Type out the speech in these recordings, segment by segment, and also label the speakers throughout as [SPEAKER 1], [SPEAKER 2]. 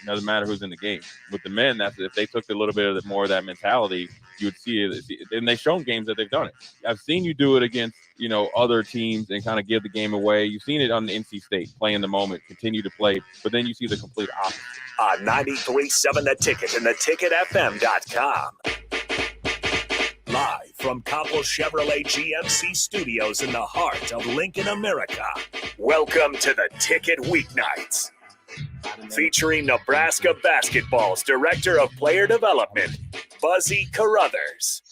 [SPEAKER 1] It doesn't matter who's in the game. With the men, that's if they took a little bit more of that mentality, you would see it. And they've shown games that they've done it. I've seen you do it against other teams and kind of give the game away. You've seen it on the NC State, play in the moment, continue to play, but then you see the complete opposite.
[SPEAKER 2] On 93.7 The Ticket and theticketfm.com. Live from Copple Chevrolet GMC Studios in the heart of Lincoln, America. Welcome to The Ticket Weeknights. Featuring Nebraska basketball's Director of Player Development, Buzzy Carruthers.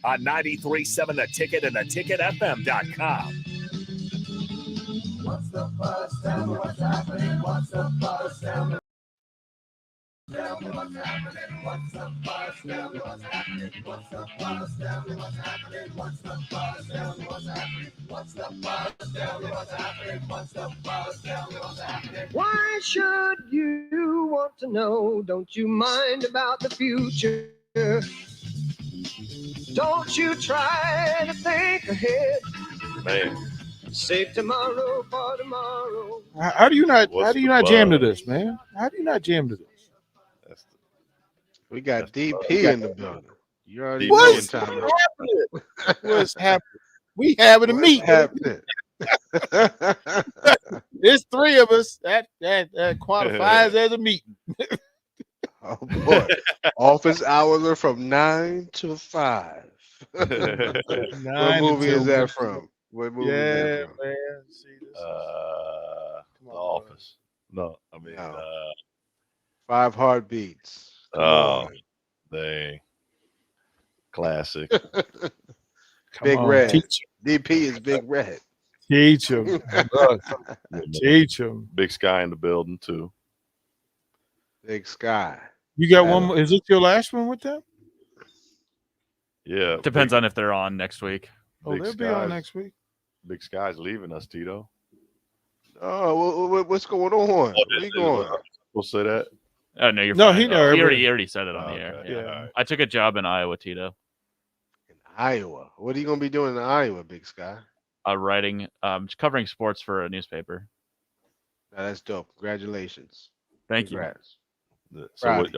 [SPEAKER 2] On 93.7 The Ticket and theticketfm.com.
[SPEAKER 3] What's the buzz? Tell me what's happening. What's the buzz? Tell me. Tell me what's happening. What's the buzz? Tell me what's happening. What's the buzz? Tell me what's happening. What's the buzz? Tell me what's happening. What's the buzz? Tell me what's happening. What's the buzz? Tell me what's happening.
[SPEAKER 4] Why should you want to know? Don't you mind about the future? Don't you try to think ahead.
[SPEAKER 1] Man.
[SPEAKER 4] Save tomorrow for tomorrow.
[SPEAKER 5] How do you not jam to this, man? How do you not jam to this?
[SPEAKER 6] We got DP in the building. You already
[SPEAKER 5] What's
[SPEAKER 6] know
[SPEAKER 5] happening? What's happening? We having a meet.
[SPEAKER 6] Happening?
[SPEAKER 5] There's three of us. That qualifies as a meeting.
[SPEAKER 6] Oh boy. Office hours are from 9 to 5. What movie is that from? What movie is that from?
[SPEAKER 5] Man. See this?
[SPEAKER 7] The Office. No, I mean,
[SPEAKER 6] No. 5 Heartbeats.
[SPEAKER 7] oh, they classic.
[SPEAKER 6] Big
[SPEAKER 5] on,
[SPEAKER 6] Red.
[SPEAKER 5] teach
[SPEAKER 6] DP is Big Red.
[SPEAKER 5] Teach him. Teach him.
[SPEAKER 7] Big Sky in the building too.
[SPEAKER 6] Big Sky.
[SPEAKER 5] You got one more? Is it your last one with them?
[SPEAKER 7] Yeah,
[SPEAKER 8] Depends on if they're on next week.
[SPEAKER 5] Oh,
[SPEAKER 7] Big
[SPEAKER 5] they'll be on
[SPEAKER 7] Sky's-
[SPEAKER 5] next week.
[SPEAKER 7] Big Sky's leaving us, Tito.
[SPEAKER 6] Oh, what's going on? Where you going?
[SPEAKER 7] We'll say that.
[SPEAKER 8] Oh no, you're
[SPEAKER 5] No,
[SPEAKER 8] fine.
[SPEAKER 5] he know
[SPEAKER 8] He
[SPEAKER 5] everybody.
[SPEAKER 8] already said it on the air.
[SPEAKER 7] Okay,
[SPEAKER 8] Yeah.
[SPEAKER 7] all right.
[SPEAKER 8] I took a job in Iowa, Tito.
[SPEAKER 6] In Iowa. What are you going to be doing in Iowa, Big Sky?
[SPEAKER 8] Writing, covering sports for a newspaper.
[SPEAKER 6] Now, that's dope. Congratulations.
[SPEAKER 8] Thank you.
[SPEAKER 6] Congrats.
[SPEAKER 7] So
[SPEAKER 6] Right.
[SPEAKER 7] what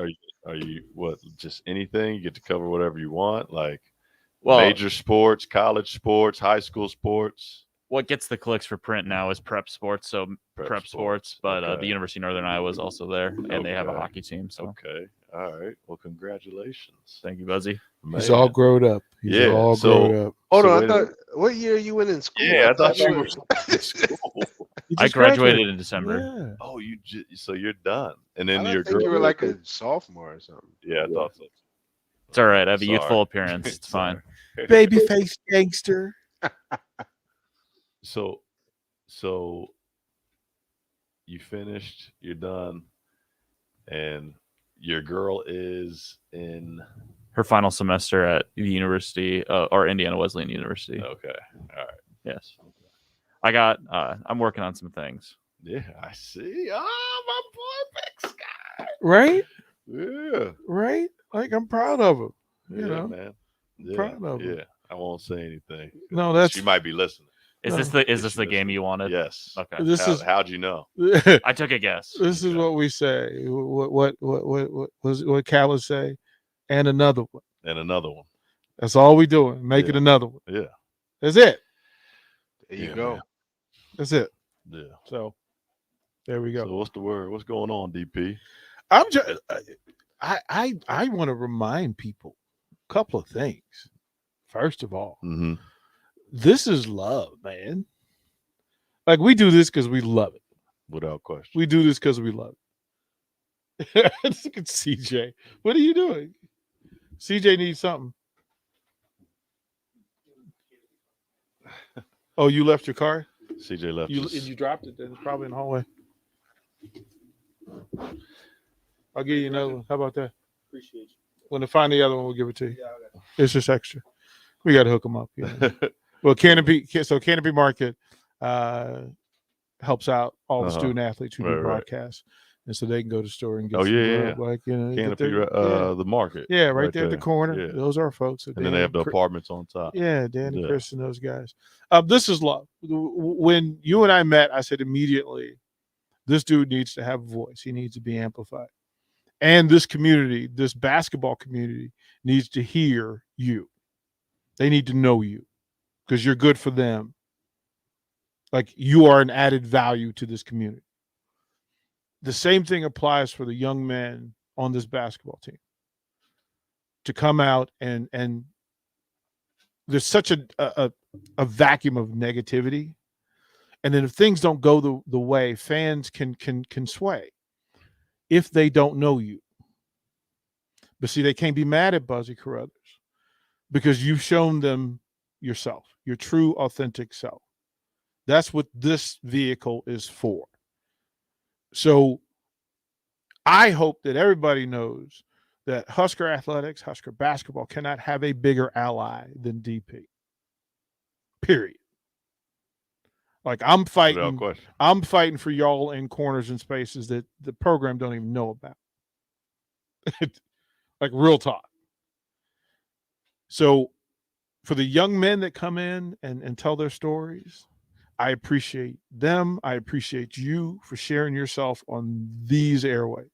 [SPEAKER 7] are you what just anything? You get to cover whatever you want, like
[SPEAKER 8] Well,
[SPEAKER 7] major sports, college sports, high school sports.
[SPEAKER 8] what gets the clicks for print now is prep sports, so prep sports. But
[SPEAKER 7] Okay.
[SPEAKER 8] the University of Northern Iowa is also there, and they have a
[SPEAKER 7] Okay.
[SPEAKER 8] hockey team. So
[SPEAKER 7] Okay. All right. Well, congratulations.
[SPEAKER 8] thank you, Buzzy.
[SPEAKER 5] He's
[SPEAKER 7] Man.
[SPEAKER 5] all grown up. He's
[SPEAKER 7] Yeah,
[SPEAKER 5] all
[SPEAKER 7] so-
[SPEAKER 5] grown up.
[SPEAKER 6] Hold
[SPEAKER 7] So
[SPEAKER 6] on. I
[SPEAKER 7] wait a
[SPEAKER 6] thought, what year you went in school?
[SPEAKER 7] Yeah, I thought you
[SPEAKER 6] you
[SPEAKER 7] were in school.
[SPEAKER 5] He
[SPEAKER 8] I
[SPEAKER 5] just
[SPEAKER 8] graduated in December.
[SPEAKER 5] Yeah.
[SPEAKER 7] Oh, so you're done, and
[SPEAKER 6] I
[SPEAKER 7] then
[SPEAKER 6] don't
[SPEAKER 7] your
[SPEAKER 6] think
[SPEAKER 7] girl.
[SPEAKER 6] you were like a sophomore or something.
[SPEAKER 7] Yeah, I thought so.
[SPEAKER 8] It's all right. I have a
[SPEAKER 7] Sorry.
[SPEAKER 8] youthful appearance. It's fine.
[SPEAKER 5] Babyface gangster.
[SPEAKER 7] So you finished, you're done, and your girl is in.
[SPEAKER 8] Her final semester at the University or Indiana Wesleyan University.
[SPEAKER 7] Okay, all right.
[SPEAKER 8] Yes. I got. I'm working on some things.
[SPEAKER 7] Yeah, I see. Oh, my boy, Big Sky.
[SPEAKER 5] Right?
[SPEAKER 7] Yeah,
[SPEAKER 5] Right? Like I'm proud of him. You
[SPEAKER 7] yeah,
[SPEAKER 5] know?
[SPEAKER 7] man. Yeah,
[SPEAKER 5] proud of her.
[SPEAKER 7] yeah. I won't say anything.
[SPEAKER 5] No, that's
[SPEAKER 7] She might be listening.
[SPEAKER 8] Is
[SPEAKER 5] No.
[SPEAKER 8] this the
[SPEAKER 7] Yes,
[SPEAKER 8] game
[SPEAKER 7] listen.
[SPEAKER 8] you wanted?
[SPEAKER 7] Yes.
[SPEAKER 8] Okay.
[SPEAKER 5] this is
[SPEAKER 7] How'd you know?
[SPEAKER 8] I took a guess.
[SPEAKER 5] this is what we say. What Callis say? And another one.
[SPEAKER 7] And another one.
[SPEAKER 5] That's all we doing. Make it
[SPEAKER 7] Yeah.
[SPEAKER 5] another one.
[SPEAKER 7] Yeah.
[SPEAKER 5] That's it.
[SPEAKER 6] There you
[SPEAKER 7] Yeah,
[SPEAKER 6] go.
[SPEAKER 7] man.
[SPEAKER 5] That's it.
[SPEAKER 7] Yeah.
[SPEAKER 5] So there we go.
[SPEAKER 7] So what's the word? What's going on, DP?
[SPEAKER 5] I'm just I want to remind people a couple of things. First of all,
[SPEAKER 7] Mm-hmm.
[SPEAKER 5] this is love, man. Like we do this because we love it.
[SPEAKER 7] Without question.
[SPEAKER 5] We do this because we love it. Look at CJ. What are you doing? CJ needs something. Oh, you left your car?
[SPEAKER 7] CJ left.
[SPEAKER 5] You
[SPEAKER 7] us.
[SPEAKER 5] you dropped it. Then it's probably in the hallway. I'll give you another one. How about that?
[SPEAKER 9] Appreciate you.
[SPEAKER 5] When I find the other one, we'll give it to you.
[SPEAKER 9] Yeah, I got
[SPEAKER 5] It's just extra. We got to hook them up. You know? Well, Canopy Market helps out all the
[SPEAKER 7] Uh-huh.
[SPEAKER 5] student athletes who
[SPEAKER 7] Right,
[SPEAKER 5] do
[SPEAKER 7] right.
[SPEAKER 5] broadcasts, and so they can go to the store and get.
[SPEAKER 7] Oh,
[SPEAKER 5] some
[SPEAKER 7] yeah,
[SPEAKER 5] grub, like you know, get
[SPEAKER 7] Canopy,
[SPEAKER 5] their-
[SPEAKER 7] the market.
[SPEAKER 5] yeah, right there at the corner.
[SPEAKER 7] Yeah.
[SPEAKER 5] Those are our folks. So
[SPEAKER 7] And then they
[SPEAKER 5] Dan
[SPEAKER 7] have the
[SPEAKER 5] Cri-
[SPEAKER 7] apartments on top.
[SPEAKER 5] Yeah, Dan and
[SPEAKER 7] Yeah.
[SPEAKER 5] Chris and those guys. This is love. When you and I met, I said immediately, This dude needs to have a voice. He needs to be amplified. And this community, this basketball community, needs to hear you. They need to know you because you're good for them. Like you are an added value to this community. The same thing applies for the young men on this basketball team to come out and there's such a vacuum of negativity. And then if things don't go the way, fans can sway if they don't know you. But see, they can't be mad at Buzzy Carruthers because you've shown them yourself, your true, authentic self. That's what this vehicle is for. So I hope that everybody knows that Husker athletics, Husker basketball cannot have a bigger ally than DP. Period. Like I'm fighting for y'all in corners and spaces that the program don't even know about. Like real talk. So for the young men that come in and tell their stories, I appreciate them. I appreciate you for sharing yourself on these airwaves.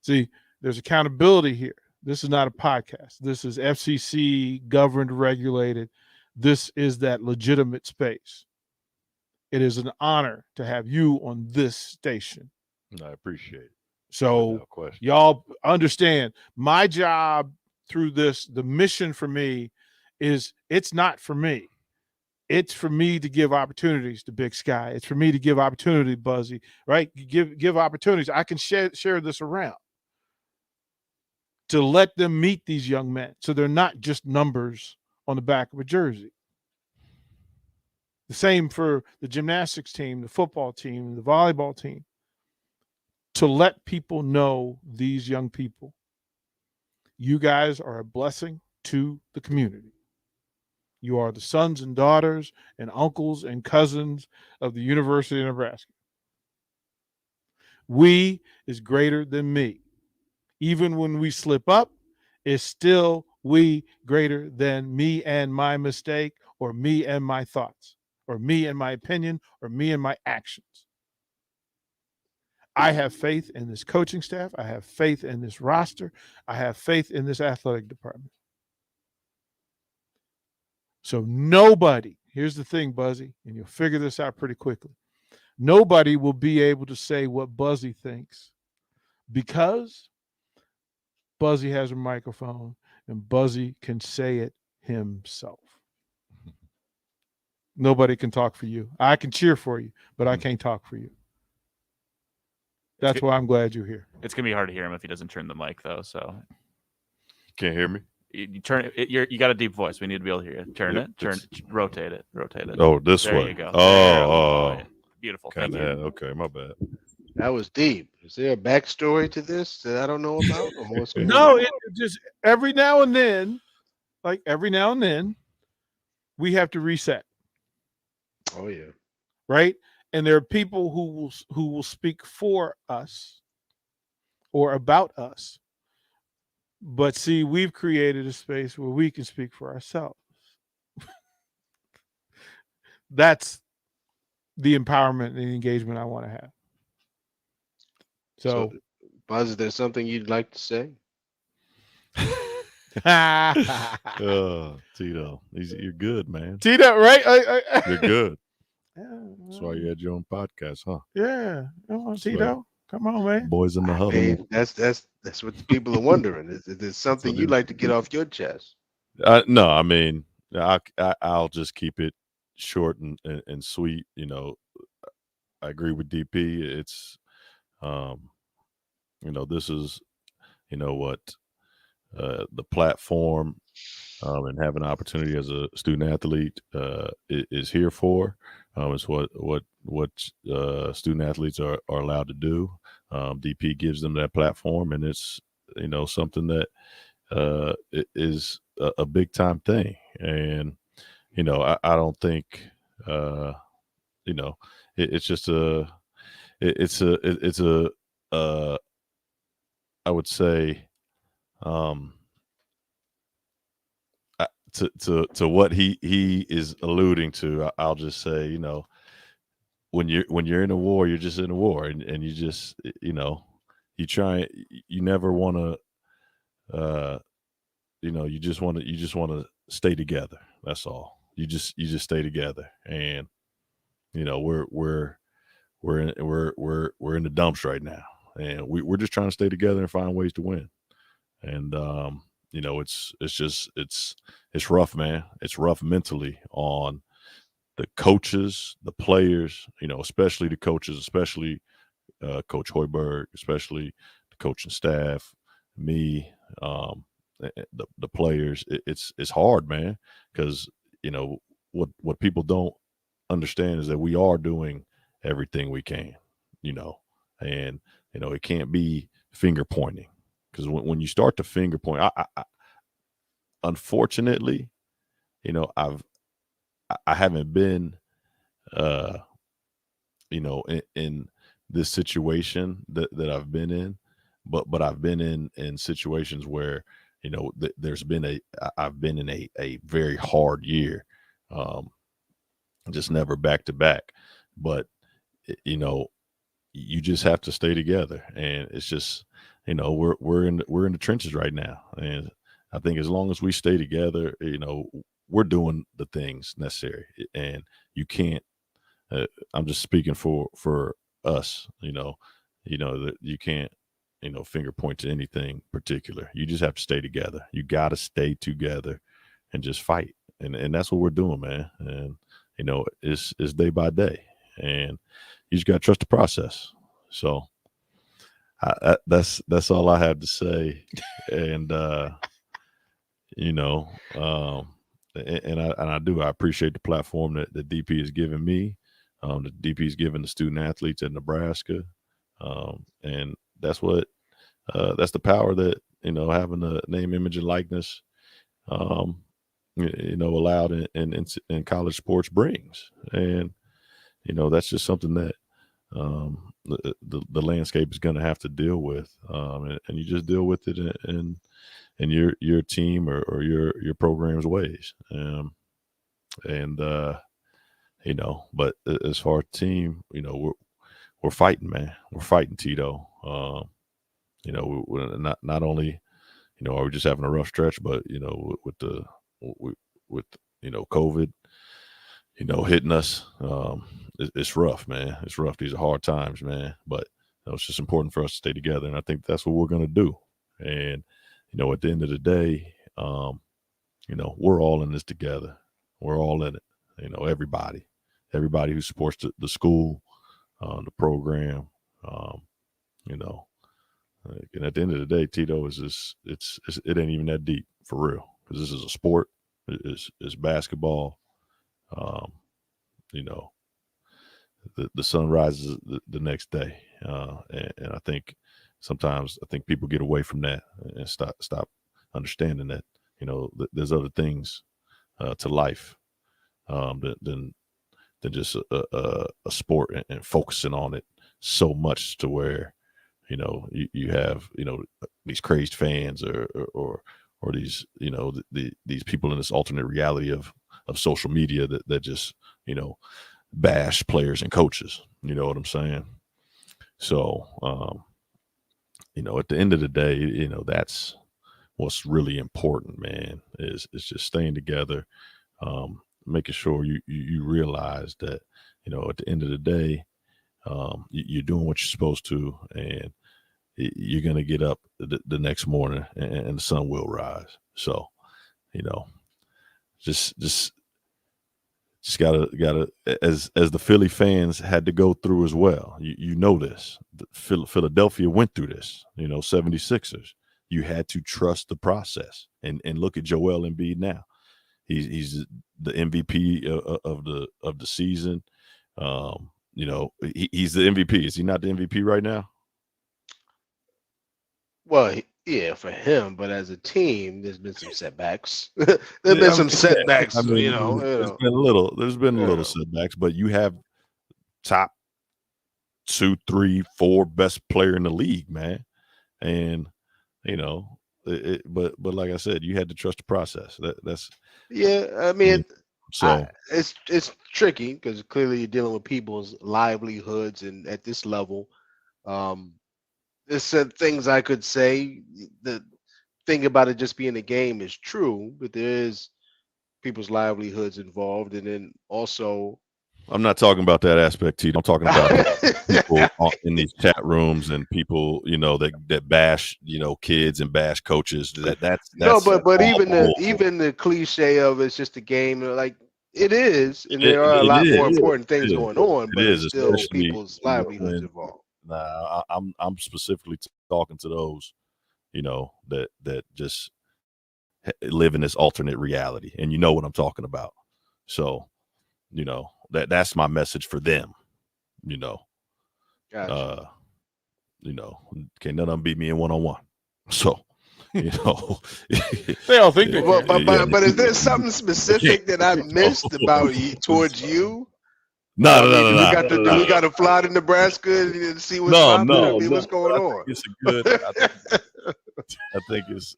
[SPEAKER 5] See, there's accountability here. This is not a podcast. This is FCC governed, regulated. This is that legitimate space. It is an honor to have you on this station.
[SPEAKER 7] I appreciate it.
[SPEAKER 5] So y'all understand my job through this, the mission for me is it's not for me. It's for me to give opportunities to Big Sky. It's for me to give opportunity, Buzzy, right? Give opportunities. I can share this around to let them meet these young men so they're not just numbers on the back of a jersey. The same for the gymnastics team, the football team, the volleyball team. To let people know these young people. You guys are a blessing to the community. You are the sons and daughters and uncles and cousins of the University of Nebraska. We is greater than me. Even when we slip up, it's still we greater than me and my mistake or me and my thoughts or me and my opinion or me and my actions. I have faith in this coaching staff. I have faith in this roster. I have faith in this athletic department. So nobody, here's the thing, Buzzy, and you'll figure this out pretty quickly. Nobody will be able to say what Buzzy thinks because Buzzy has a microphone and Buzzy can say it himself. Nobody can talk for you. I can cheer for you, but I can't talk for you. That's why I'm glad you're here.
[SPEAKER 8] It's gonna be hard to hear him if he doesn't turn the mic, though. So
[SPEAKER 7] can't hear me.
[SPEAKER 8] You turn it. You got a deep voice. We need to be able to hear you. Turn it. Rotate it.
[SPEAKER 7] Oh, this
[SPEAKER 8] there
[SPEAKER 7] way.
[SPEAKER 8] There you go.
[SPEAKER 7] Oh,
[SPEAKER 8] beautiful.
[SPEAKER 7] Thank
[SPEAKER 8] you.
[SPEAKER 7] Okay, my bad.
[SPEAKER 6] That was deep. Is there a backstory to this that I don't know about?
[SPEAKER 5] No, it just every now and then, we have to reset.
[SPEAKER 6] Oh yeah.
[SPEAKER 5] Right? And there are people who will speak for us or about us. But see, we've created a space where we can speak for ourselves. That's the empowerment and the engagement I want to have. So
[SPEAKER 6] Buzz, is there something you'd like to say?
[SPEAKER 7] Tito, you're good, man.
[SPEAKER 5] Tito, right?
[SPEAKER 7] You're good. That's why you had your own podcast, huh?
[SPEAKER 5] Yeah. Come on, Tito. Come on, man.
[SPEAKER 7] Boys in the huddle.
[SPEAKER 6] Hey, that's what the people are wondering. Is there something you'd like to get off your chest?
[SPEAKER 7] No, I mean, I'll just keep it short and sweet. You know, I agree with DP. It's, this is, what the platform and having an opportunity as a student athlete is here for. It's what student athletes are allowed to do. DP gives them that platform, and it's something that is a big time thing. And I don't think it's just it's a I would say to what he is alluding to, I'll just say, when you're in a war, you're just in a war, and you just you never want to you just want to stay together. That's all. You just stay together, and we're in the dumps right now, and we're just trying to stay together and find ways to win. And it's rough, man. It's rough mentally on the coaches, the players, especially the coaches, especially Coach Hoiberg, especially the coaching staff, me, the players. It's hard, man, because what people don't understand is that we are doing everything we can, and it can't be finger pointing, because when you start to finger point, I unfortunately, I haven't been in this situation that I've been in, but I've been in situations where I've been in a very hard year, just never back to back, but you just have to stay together, and it's just we're in the trenches right now, and I think as long as we stay together, we're doing the things necessary, and you can't. I'm just speaking for us, that you can't, finger point to anything particular. You just have to stay together. You got to stay together and just fight, and that's what we're doing, man. And it's day by day, and you just got to trust the process. So that's all I have to say, and I appreciate the platform that the DP has given me. The DP has given the student athletes at Nebraska, and that's the power that having the name, image, and likeness, allowed in college sports brings, and that's just something that the landscape is going to have to deal with, and you just deal with it in your team or your program's ways, but as far as team, we're fighting, man. We're fighting, Tito. We're not only are we just having a rough stretch, but with COVID, hitting us, it's rough, man. It's rough. These are hard times, man. But it's just important for us to stay together, and I think that's what we're going to do. And at the end of the day, we're all in this together. We're all in it. Everybody who supports the school, the program, and at the end of the day, Tito, it ain't even that deep for real, because this is a sport. It's basketball. The sun rises the next day, and I think sometimes people get away from that and stop understanding that there's other things to life than just a sport, and focusing on it so much to where you have these crazed fans or these these people in this alternate reality of social media that just bash players and coaches. You know what I'm saying? So at the end of the day, that's what's really important, man, is just staying together, making sure you realize that at the end of the day, you're doing what you're supposed to, and you're going to get up the next morning, and the sun will rise. So just gotta as the Philly fans had to go through as well. This Philadelphia went through this, 76ers. You had to trust the process, and look at Joel Embiid now. He's the MVP of the season. He's the MVP. Is he not the MVP right now?
[SPEAKER 6] Well, yeah, for him, but as a team, there's been some setbacks. There's been some setbacks.
[SPEAKER 7] There's been a little setbacks, but you have top 2, 3, 4 best player in the league, man, and but like I said, you had to trust the process. That's
[SPEAKER 6] yeah. I mean,
[SPEAKER 7] So
[SPEAKER 6] it's tricky because clearly you're dealing with people's livelihoods, and at this level, there's some things I could say. The thing about it just being a game is true, but there is people's livelihoods involved, and then also
[SPEAKER 7] I'm not talking about that aspect, T. I'm talking about people in these chat rooms and people, that bash, kids and bash coaches. That's
[SPEAKER 6] no, but even
[SPEAKER 7] awful.
[SPEAKER 6] the cliche of it's just a game, like it is, and there are a
[SPEAKER 7] It
[SPEAKER 6] lot
[SPEAKER 7] is.
[SPEAKER 6] more important things going on, but it's still
[SPEAKER 7] especially
[SPEAKER 6] people's livelihoods involved.
[SPEAKER 7] Nah, I'm specifically talking to those, that just live in this alternate reality, and you know what I'm talking about. So, that's my message for them.
[SPEAKER 6] Gotcha.
[SPEAKER 7] Can't none of them beat me in one-on-one. So,
[SPEAKER 5] they all think they can.
[SPEAKER 6] But is there something specific that I missed about you towards you?
[SPEAKER 7] No.
[SPEAKER 6] Do we got to fly to Nebraska and see what's popping? What's going on?
[SPEAKER 7] It's good. I think it's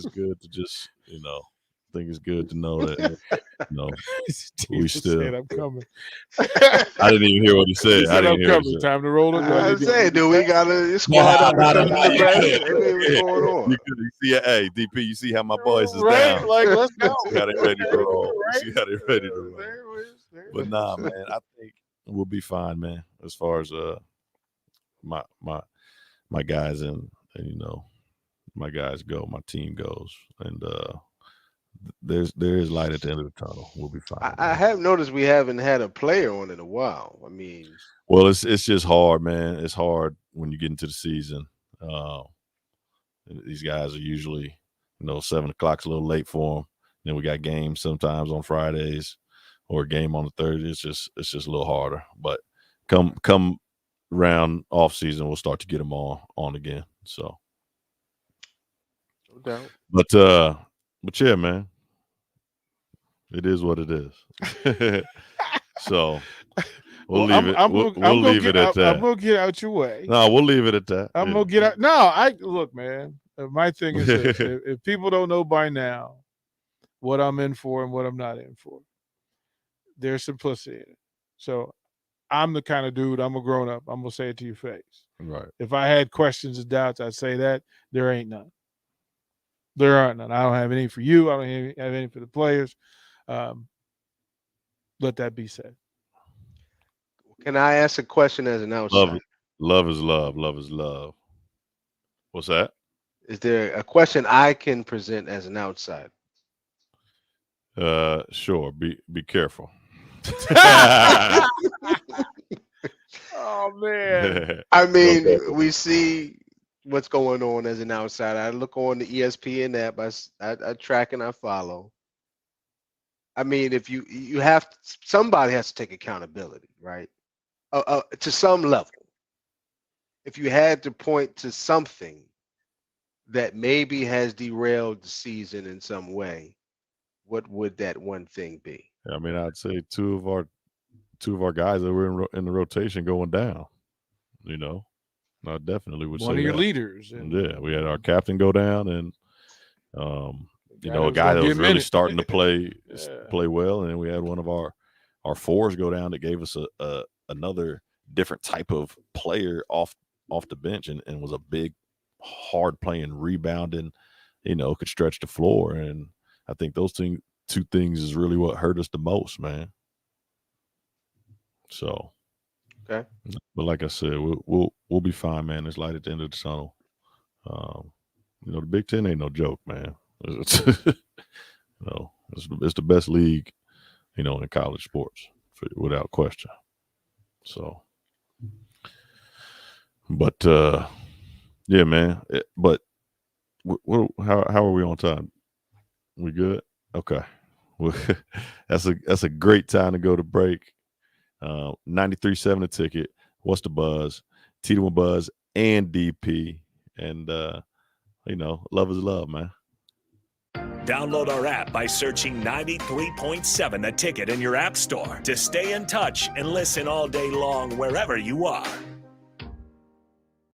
[SPEAKER 7] good to just I think it's good to know that we still.
[SPEAKER 5] I'm coming.
[SPEAKER 7] I didn't even hear what he said.
[SPEAKER 5] I didn't hear. Time to roll it.
[SPEAKER 6] I said, do we got to squad up and come to Nebraska? What's going on?
[SPEAKER 7] You see, hey, DP, you see how my voice is
[SPEAKER 5] right?
[SPEAKER 7] down?
[SPEAKER 5] Like, let's go.
[SPEAKER 7] You got it ready to roll.
[SPEAKER 5] Right?
[SPEAKER 7] You got it ready to roll. But nah, man, I think we'll be fine, man. As far as my guys and my guys go, my team goes, and there is light at the end of the tunnel. We'll be fine.
[SPEAKER 6] I have noticed we haven't had a player on in a while. I mean,
[SPEAKER 7] well, it's just hard, man. It's hard when you get into the season. These guys are usually, 7 o'clock's a little late for them. Then we got games sometimes on Fridays, or a game on the Thursday. It's just a little harder. But come round off season, we'll start to get them on again. So,
[SPEAKER 6] no doubt.
[SPEAKER 7] But yeah, man, it is what it is. So we'll leave it. We'll leave it at that.
[SPEAKER 5] I'm gonna get out your way.
[SPEAKER 7] No, we'll leave it at that.
[SPEAKER 5] I'm gonna get out. No, look, man. My thing is this: if people don't know by now what I'm in for and what I'm not in for, there's simplicity in it. So I'm the kind of dude. I'm a grown up. I'm gonna say it to your face.
[SPEAKER 7] Right.
[SPEAKER 5] If I had questions and doubts, I'd say that. There ain't none. There aren't none. I don't have any for you. I don't have any for the players. Let that be said.
[SPEAKER 6] Can I ask a question as an outsider?
[SPEAKER 7] Love is love. Love is love. What's that?
[SPEAKER 6] Is there a question I can present as an outsider?
[SPEAKER 7] Sure. Be careful.
[SPEAKER 5] Oh man.
[SPEAKER 6] I mean, we see what's going on as an outsider. I look on the ESPN app. I track and I follow. I mean, if you have somebody has to take accountability, right? To some level. If you had to point to something that maybe has derailed the season in some way, what would that one thing be?
[SPEAKER 7] I mean, I'd say two of our guys that were in the rotation going down. I definitely would say
[SPEAKER 5] one of your
[SPEAKER 7] that.
[SPEAKER 5] leaders.
[SPEAKER 7] Yeah, we had our captain go down, and a guy that was really starting to play well, and then we had one of our fours go down that gave us another different type of player off the bench, and was a big, hard playing, rebounding, could stretch the floor, and I think those two things is really what hurt us the most, man. So,
[SPEAKER 6] okay,
[SPEAKER 7] but like I said, we'll be fine, man. There's light at the end of the tunnel. The Big Ten ain't no joke, man. It's the best league, in college sports, without question. So, but yeah, man. But how are we on time? We good? Okay. Well, that's a great time to go to break. 93.7 The Ticket. What's the buzz? T1 Buzz and DP, and love is love, man.
[SPEAKER 2] Download our app by searching 93.7 The Ticket in your app store to stay in touch and listen all day long wherever you are.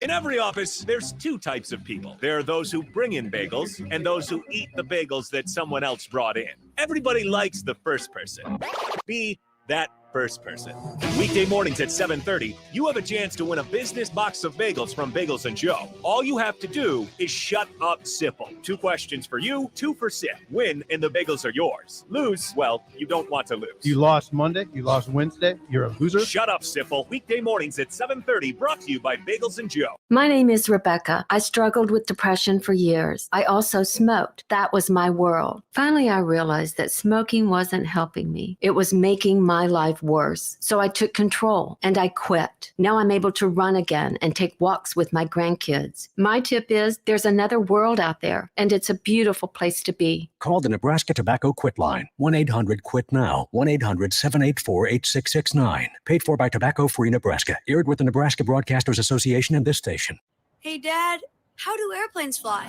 [SPEAKER 2] In every office, there's two types of people. There are those who bring in bagels and those who eat the bagels that someone else brought in. Everybody likes the first person. Be that first person. Weekday mornings at 7:30, you have a chance to win a business box of bagels from Bagels and Joe. All you have to do is shut up, Sipple. 2 questions for you, 2 for Sip. Win, and the bagels are yours. Lose, well, you don't want to lose.
[SPEAKER 9] You lost Monday, you lost Wednesday, you're a loser.
[SPEAKER 2] Shut up, Sipple. Weekday mornings at 7:30, brought to you by Bagels and Joe.
[SPEAKER 10] My name is Rebecca. I struggled with depression for years. I also smoked. That was my world. Finally, I realized that smoking wasn't helping me. It was making my life worse. So I took control and I quit. Now I'm able to run again and take walks with my grandkids. My tip is there's another world out there, and it's a beautiful place to be.
[SPEAKER 11] Call the Nebraska Tobacco Quit Line, 1-800-QUIT-NOW, 1-800-784-8669. Paid for by Tobacco Free Nebraska. Aired with the Nebraska Broadcasters Association and this station.
[SPEAKER 12] Hey, Dad, how do airplanes fly?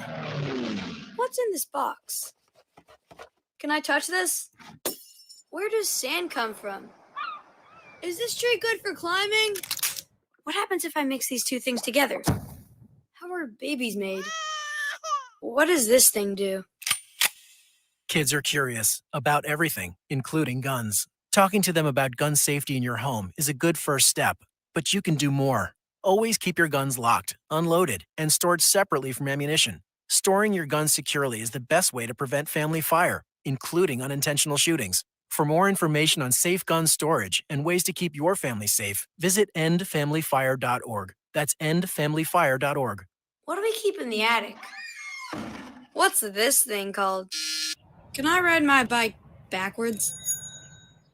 [SPEAKER 12] What's in this box? Can I touch this? Where does sand come from? Is this tree good for climbing? What happens if I mix these two things together? How are babies made? What does this thing do?
[SPEAKER 13] Kids are curious about everything, including guns. Talking to them about gun safety in your home is a good first step, but you can do more. Always keep your guns locked, unloaded, and stored separately from ammunition. Storing your guns securely is the best way to prevent family fire, including unintentional shootings. For more information on safe gun storage and ways to keep your family safe, visit endfamilyfire.org. That's endfamilyfire.org.
[SPEAKER 12] What do we keep in the attic? What's this thing called? Can I ride my bike backwards?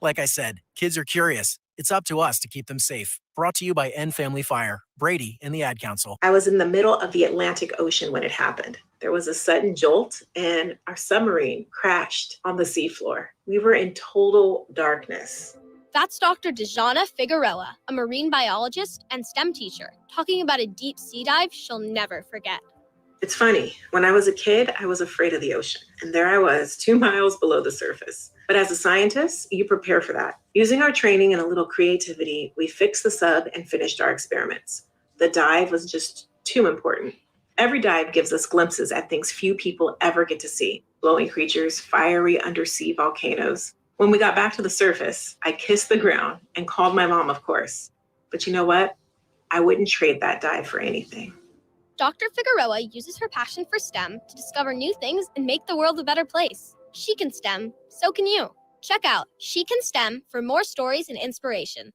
[SPEAKER 13] Like I said, kids are curious. It's up to us to keep them safe. Brought to you by End Family Fire, Brady, and the Ad Council.
[SPEAKER 14] I was in the middle of the Atlantic Ocean when it happened. There was a sudden jolt and our submarine crashed on the seafloor. We were in total darkness.
[SPEAKER 15] That's Dr. Dejana Figueroa, a marine biologist and STEM teacher, talking about a deep sea dive she'll never forget.
[SPEAKER 14] It's funny, when I was a kid, I was afraid of the ocean. And there I was, 2 miles below the surface. But as a scientist, you prepare for that. Using our training and a little creativity, we fixed the sub and finished our experiments. The dive was just too important. Every dive gives us glimpses at things few people ever get to see. Glowing creatures, fiery undersea volcanoes. When we got back to the surface, I kissed the ground and called my mom, of course. But you know what? I wouldn't trade that dive for anything.
[SPEAKER 15] Dr. Figueroa uses her passion for STEM to discover new things and make the world a better place. She can STEM, so can you. Check out She Can STEM for more stories and inspiration.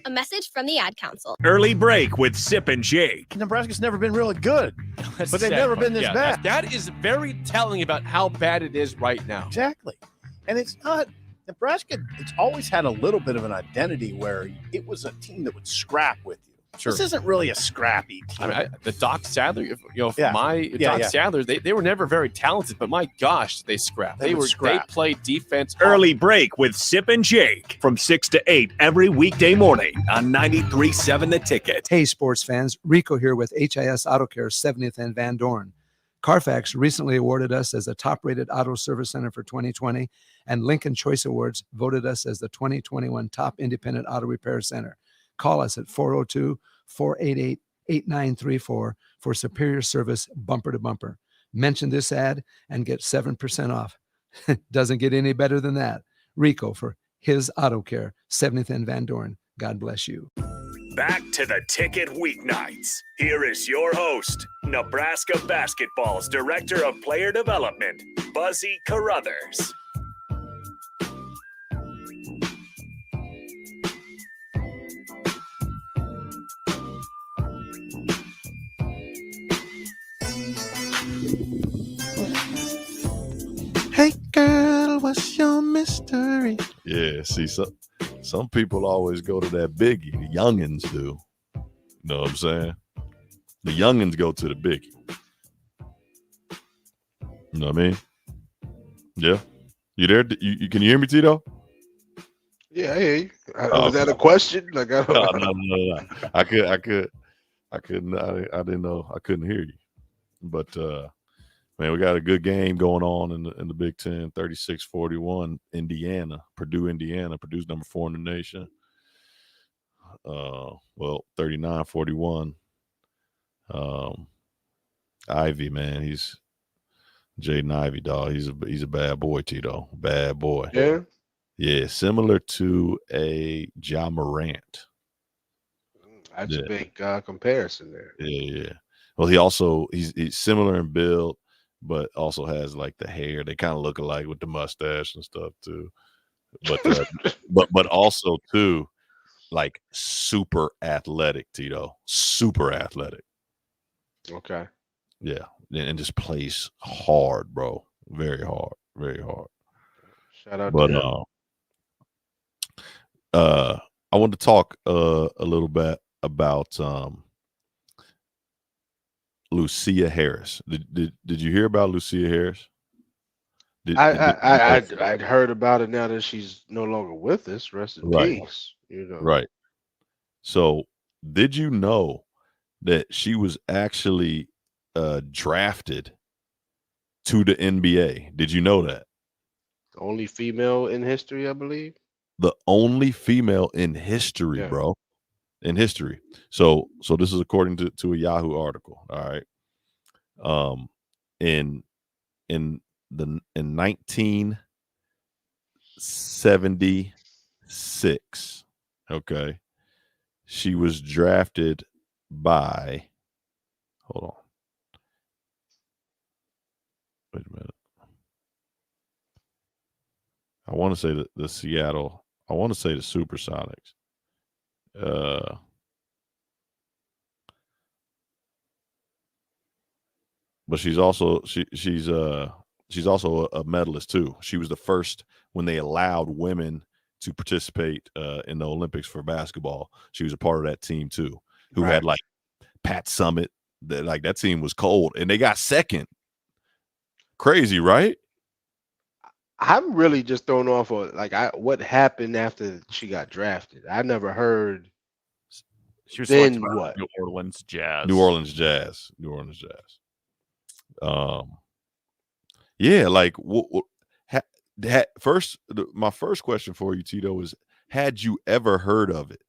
[SPEAKER 15] A message from the Ad Council.
[SPEAKER 2] Early break with Sip and Jake.
[SPEAKER 9] Nebraska's never been really good,
[SPEAKER 16] That's
[SPEAKER 9] but they've
[SPEAKER 16] sad,
[SPEAKER 9] never
[SPEAKER 16] but
[SPEAKER 9] been this
[SPEAKER 16] yeah,
[SPEAKER 9] bad.
[SPEAKER 16] That is very telling about how bad it is right now.
[SPEAKER 9] Exactly. And it's not, Nebraska, it's always had a little bit of an identity where it was a team that would scrap with you.
[SPEAKER 16] Sure.
[SPEAKER 9] This isn't really a scrappy team.
[SPEAKER 16] I mean, the Doc Sadler, Doc
[SPEAKER 9] Yeah.
[SPEAKER 16] Sadler, they were never very talented, but my gosh, they scrapped. They played defense.
[SPEAKER 2] Early break with Sip and Jake from 6 to 8 every weekday morning on 93.7 The Ticket.
[SPEAKER 17] Hey, sports fans. Rico here with HIS Auto Care 70th and Van Dorn. Carfax recently awarded us as a top-rated auto service center for 2020, and Lincoln Choice Awards voted us as the 2021 top independent auto repair center. Call us at 402-488-8934 for superior service bumper to bumper. Mention this ad and get 7% off. Doesn't get any better than that. Rico for his Auto Care, 70th and Van Dorn. God bless you.
[SPEAKER 2] Back to the Ticket Weeknights. Here is your host, Nebraska Basketball's Director of Player Development, Buzzy Carruthers.
[SPEAKER 5] Hey girl, what's your mystery?
[SPEAKER 7] Yeah, see, some people always go to that biggie. The youngins do. You know what I'm saying? The youngins go to the biggie. You know what I mean? Yeah. You there? You can you hear me, Tito?
[SPEAKER 6] Yeah, I hear you. Was that a question? Like, I don't
[SPEAKER 7] No. I couldn't. I didn't know. I couldn't hear you. But man, we got a good game going on in the Big Ten. 36-41, Indiana, Purdue, Indiana. Purdue's number 4 in the nation. well, 39-41. Ivy, man, he's Jaden Ivy, dog. He's a bad boy, Tito. Bad boy.
[SPEAKER 6] Yeah.
[SPEAKER 7] Yeah, similar to a Ja Morant.
[SPEAKER 6] That's a big comparison there.
[SPEAKER 7] Yeah. Well, he's similar in build, but also has like the hair. They kind of look alike with the mustache and stuff too. But but also too, like super athletic, Tito. Super athletic.
[SPEAKER 6] Okay.
[SPEAKER 7] Yeah, and just plays hard, bro. Very hard, very hard.
[SPEAKER 6] Shout out
[SPEAKER 7] But
[SPEAKER 6] to him.
[SPEAKER 7] I want to talk a little bit about Lucia Harris. Did you hear about Lucia Harris?
[SPEAKER 6] I'd heard about it now that she's no longer with us. Rest in peace. You know.
[SPEAKER 7] Right. So, did you know that she was actually drafted to the NBA? Did you know that?
[SPEAKER 6] The only female in history, I believe.
[SPEAKER 7] The only female in history, bro. In history. So this is according to a Yahoo article. All right. In 1976, okay, she was drafted by, hold on, wait a minute. I want to say the Seattle, I want to say the Supersonics. But she's also she's also a medalist too. She was the first when they allowed women to participate in the Olympics for basketball. She was a part of that team too, who had like Pat Summitt. That team was cold, and they got second. Crazy, right?
[SPEAKER 6] I'm really just thrown off of what happened after she got drafted. I never heard.
[SPEAKER 8] She was
[SPEAKER 6] then
[SPEAKER 8] selected by
[SPEAKER 6] what?
[SPEAKER 8] New Orleans Jazz.
[SPEAKER 7] New Orleans Jazz. Yeah, like my first question for you, Tito, is: had you ever heard of it?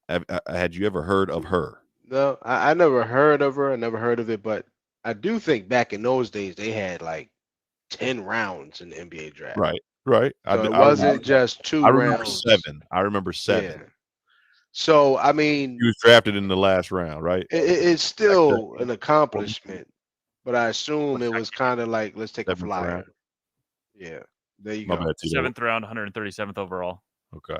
[SPEAKER 7] Had you ever heard of her?
[SPEAKER 6] No, I never heard of her. I never heard of it, but I do think back in those days they had like 10 rounds in the NBA draft.
[SPEAKER 7] Right.
[SPEAKER 6] So it wasn't just 2 rounds.
[SPEAKER 7] I remember 7.
[SPEAKER 6] Yeah. So I mean,
[SPEAKER 7] he was drafted in the last round, right?
[SPEAKER 6] It's still an accomplishment, but I assume it was kind of like, let's take a flyer.
[SPEAKER 7] Round.
[SPEAKER 6] Yeah, there you
[SPEAKER 7] My
[SPEAKER 6] go.
[SPEAKER 7] bad, Tito.
[SPEAKER 8] 7th round, 137th overall.
[SPEAKER 7] Okay.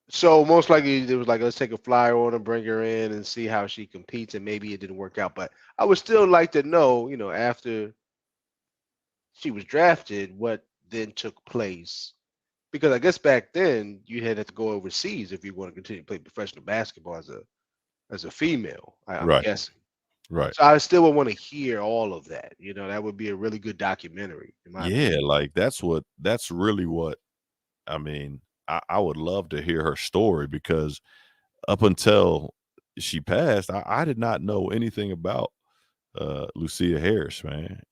[SPEAKER 6] So most likely it was like, let's take a flyer on her, bring her in, and see how she competes, and maybe it didn't work out. But I would still like to know, after she was drafted, what then took place. Because I guess back then you had to go overseas if you want to continue to play professional basketball as a female. I'm guessing.
[SPEAKER 7] Right.
[SPEAKER 6] So I still would want to hear all of that. That would be a really good documentary.
[SPEAKER 7] Like that's really what I mean. I would love to hear her story, because up until she passed, I did not know anything about Lucia Harris, man.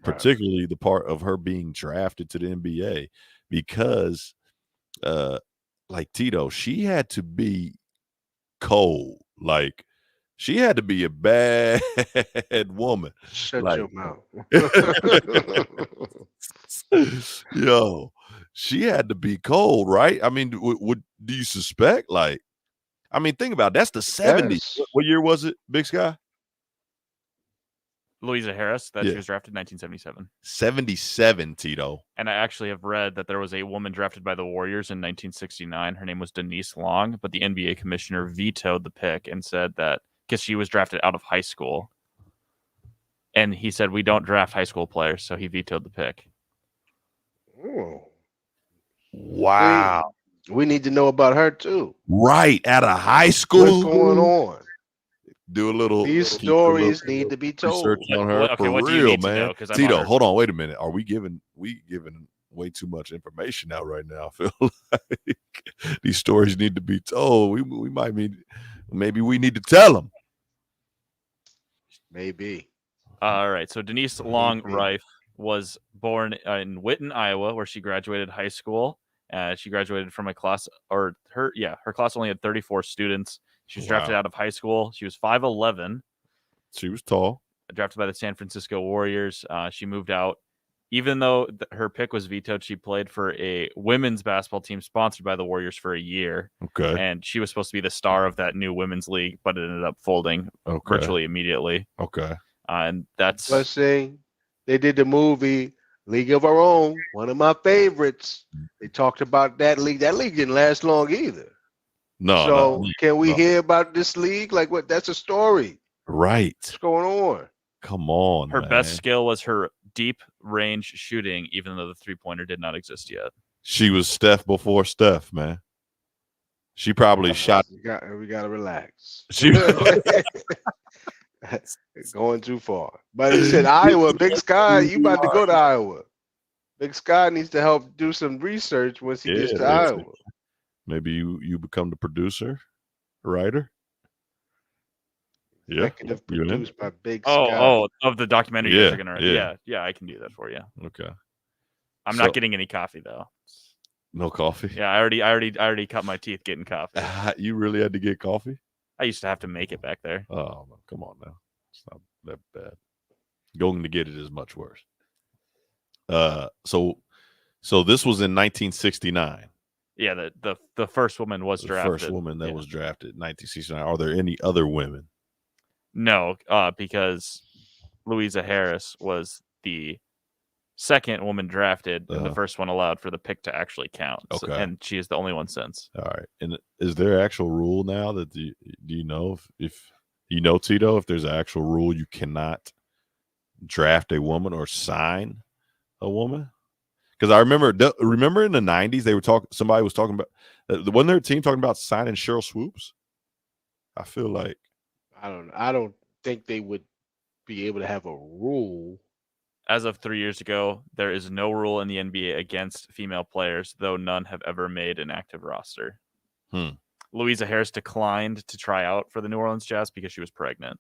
[SPEAKER 7] Particularly the part of her being drafted to the NBA, because like Tito, she had to be cold. Like, she had to be a bad woman.
[SPEAKER 6] Shut
[SPEAKER 7] like,
[SPEAKER 6] your mouth.
[SPEAKER 7] Yo, she had to be cold, right? I mean, what do you suspect? Like, I mean, think about it. That's the 70s.
[SPEAKER 6] Yes.
[SPEAKER 7] What year was it, Big Sky?
[SPEAKER 8] Louisa Harris, she was drafted in 1977.
[SPEAKER 7] 77, Tito.
[SPEAKER 8] And I actually have read that there was a woman drafted by the Warriors in 1969. Her name was Denise Long, but the NBA commissioner vetoed the pick and said that because she was drafted out of high school. And he said, we don't draft high school players, so he vetoed the pick.
[SPEAKER 6] Oh.
[SPEAKER 7] Wow.
[SPEAKER 6] We need to know about her too.
[SPEAKER 7] Right, out of high school.
[SPEAKER 6] What's going on?
[SPEAKER 7] Do a little.
[SPEAKER 6] These stories need to be told.
[SPEAKER 7] Research on her for
[SPEAKER 8] what do
[SPEAKER 7] real,
[SPEAKER 8] you need
[SPEAKER 7] man.
[SPEAKER 8] to know?
[SPEAKER 7] Tito, hold on, wait a minute. Are we giving way too much information out right now? I feel like these stories need to be told. We might maybe we need to tell them.
[SPEAKER 6] Maybe.
[SPEAKER 8] All right. So Denise Long Rife was born in Witten, Iowa, where she graduated high school, She graduated from a class, or her class only had 34 students. She was drafted out of high school. She was 5'11".
[SPEAKER 7] She was tall.
[SPEAKER 8] Drafted by the San Francisco Warriors. She moved out. Even though her pick was vetoed, she played for a women's basketball team sponsored by the Warriors for a year.
[SPEAKER 7] Okay.
[SPEAKER 8] And she was supposed to be the star of that new women's league, but it ended up folding virtually immediately.
[SPEAKER 7] Okay.
[SPEAKER 8] And that's...
[SPEAKER 6] But see, they did the movie League of Our Own, one of my favorites. They talked about that league. That league didn't last long either.
[SPEAKER 7] No.
[SPEAKER 6] So can we hear about this league? Like what? That's a story.
[SPEAKER 7] Right.
[SPEAKER 6] What's going on?
[SPEAKER 7] Come on.
[SPEAKER 8] Her
[SPEAKER 7] man.
[SPEAKER 8] best skill was her deep range shooting, even though the 3-pointer did not exist yet.
[SPEAKER 7] She was Steph before Steph, man. She probably shot.
[SPEAKER 6] We got to relax.
[SPEAKER 7] She
[SPEAKER 6] going too far. But he said Iowa, Big Sky, you about to go to Iowa. Big Sky needs to help do some research once he gets to Iowa.
[SPEAKER 7] Maybe you become the producer, writer.
[SPEAKER 6] Executive produced by Big Sky.
[SPEAKER 8] Oh, of the documentary.
[SPEAKER 7] Yeah,
[SPEAKER 8] you're gonna, yeah, I can do that for you.
[SPEAKER 7] Okay.
[SPEAKER 8] I'm not getting any coffee though.
[SPEAKER 7] No coffee.
[SPEAKER 8] Yeah, I already cut my teeth getting coffee.
[SPEAKER 7] You really had to get coffee?
[SPEAKER 8] I used to have to make it back there.
[SPEAKER 7] Oh, come on now. It's not that bad. Going to get it is much worse. So this was in 1969.
[SPEAKER 8] Yeah, the first woman was drafted.
[SPEAKER 7] The first woman that was drafted in 1969. Are there any other women?
[SPEAKER 8] No, because Louisa Harris was the second woman drafted, and the first one allowed for the pick to actually count.
[SPEAKER 7] Okay.
[SPEAKER 8] And she is the only one since.
[SPEAKER 7] All right. And is there actual rule now that do you know if you know, Tito, if there's an actual rule you cannot draft a woman or sign a woman? Because I remember in the 90s they were somebody was talking about wasn't their team talking about signing Cheryl Swoops? I feel like
[SPEAKER 6] I don't think they would be able to have a rule.
[SPEAKER 8] As of 3 years ago, there is no rule in the NBA against female players, though none have ever made an active roster. Louisa Harris declined to try out for the New Orleans Jazz because she was pregnant.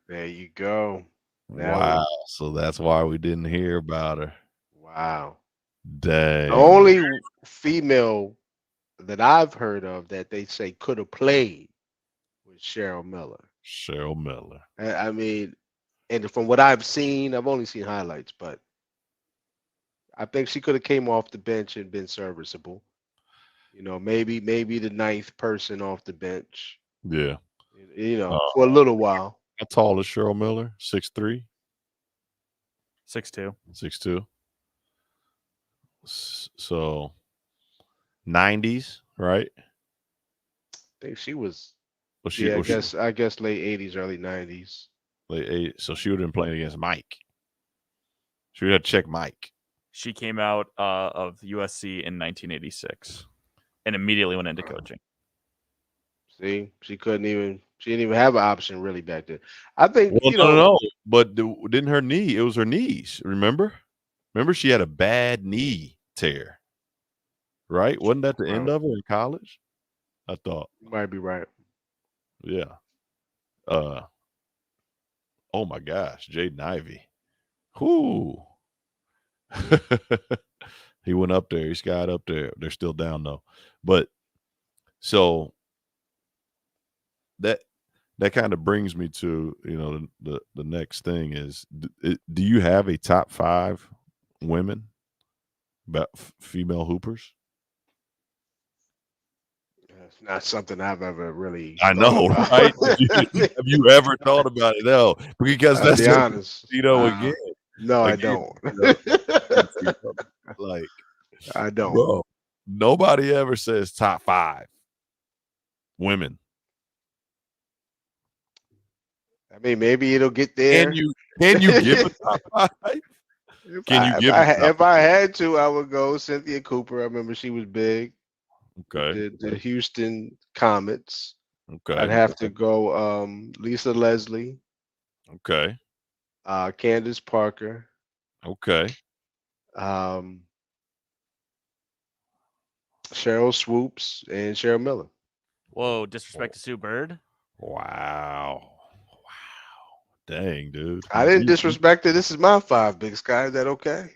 [SPEAKER 6] There you go.
[SPEAKER 7] Wow. So that's why we didn't hear about her.
[SPEAKER 6] Wow.
[SPEAKER 7] Dang.
[SPEAKER 6] The only female that I've heard of that they say could have played was Cheryl Miller.
[SPEAKER 7] Cheryl Miller.
[SPEAKER 6] I mean, and from what I've seen, I've only seen highlights, but I think she could have came off the bench and been serviceable. You know, maybe the ninth person off the bench.
[SPEAKER 7] Yeah.
[SPEAKER 6] You know, for a little while.
[SPEAKER 7] How tall is Cheryl Miller? 6'3"?
[SPEAKER 8] 6'2".
[SPEAKER 7] 6'2". So 90s, right?
[SPEAKER 6] I think she was. I guess late 80s, early 90s.
[SPEAKER 7] Late 80s. So she would have been playing against Mike. She would have to check Mike.
[SPEAKER 8] She came out of USC in 1986 and immediately went into coaching.
[SPEAKER 6] See, she didn't even have an option really back then. I think
[SPEAKER 7] no. But didn't her knee? It was her knees. Remember she had a bad knee tear. Right? Wasn't that the end of her in college? I thought.
[SPEAKER 6] You might be right.
[SPEAKER 7] Yeah. Oh my gosh, Jaden Ivey. Whoo. He went up there. He skied up there. They're still down though. But so that kind of brings me to, the next thing is, do you have a top 5 women about female hoopers?
[SPEAKER 6] It's not something I've ever really.
[SPEAKER 7] I know, right? Have you ever thought about it? No, because that's
[SPEAKER 6] honest.
[SPEAKER 7] Again.
[SPEAKER 6] No, I don't.
[SPEAKER 7] Like,
[SPEAKER 6] I don't.
[SPEAKER 7] Bro, nobody ever says top 5 women.
[SPEAKER 6] I mean, maybe it'll get there.
[SPEAKER 7] Can you give a top 5?
[SPEAKER 6] If I had to, I would go Cynthia Cooper. I remember she was big.
[SPEAKER 7] Okay.
[SPEAKER 6] The Houston Comets.
[SPEAKER 7] Okay.
[SPEAKER 6] I'd have to go Lisa Leslie.
[SPEAKER 7] Okay.
[SPEAKER 6] Candace Parker.
[SPEAKER 7] Okay.
[SPEAKER 6] Cheryl Swoops and Cheryl Miller.
[SPEAKER 8] Whoa, disrespect to Sue Bird?
[SPEAKER 7] Wow. Dang, dude.
[SPEAKER 6] I didn't disrespect her. This is my 5, Big Sky. Is that okay?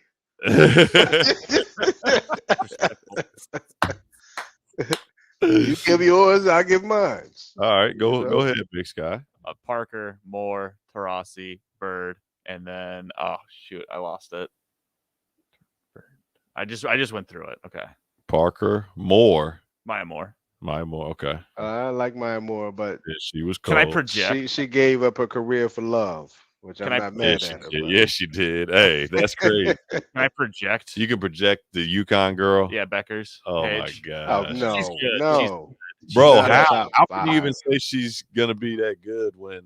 [SPEAKER 6] You give yours, I give mine.
[SPEAKER 7] All right, go
[SPEAKER 6] You know?
[SPEAKER 7] go ahead, Big Sky.
[SPEAKER 8] Parker, Moore, Tarasi, Bird, and then oh shoot, I lost it. I just went through it. Okay.
[SPEAKER 7] Parker, Moore.
[SPEAKER 8] Maya Moore.
[SPEAKER 7] Okay.
[SPEAKER 6] I like Maya Moore, but
[SPEAKER 7] Yeah, she was
[SPEAKER 8] Can I
[SPEAKER 7] cold.
[SPEAKER 8] project?
[SPEAKER 6] She gave up her career for love, which
[SPEAKER 8] Can
[SPEAKER 6] I'm
[SPEAKER 8] I-
[SPEAKER 6] not
[SPEAKER 7] Yeah,
[SPEAKER 6] mad
[SPEAKER 7] she
[SPEAKER 6] at her.
[SPEAKER 7] did.
[SPEAKER 6] but-
[SPEAKER 7] Yeah, she did. Hey, that's great.
[SPEAKER 8] Can I project?
[SPEAKER 7] You can project the Yukon girl.
[SPEAKER 8] Yeah, Beckers.
[SPEAKER 7] Oh
[SPEAKER 8] Page.
[SPEAKER 7] my
[SPEAKER 6] Oh
[SPEAKER 7] god.
[SPEAKER 6] no,
[SPEAKER 8] She's good.
[SPEAKER 6] no,
[SPEAKER 7] Bro,
[SPEAKER 6] not a
[SPEAKER 7] how
[SPEAKER 6] top
[SPEAKER 7] can you even
[SPEAKER 6] five.
[SPEAKER 7] say she's gonna be that good when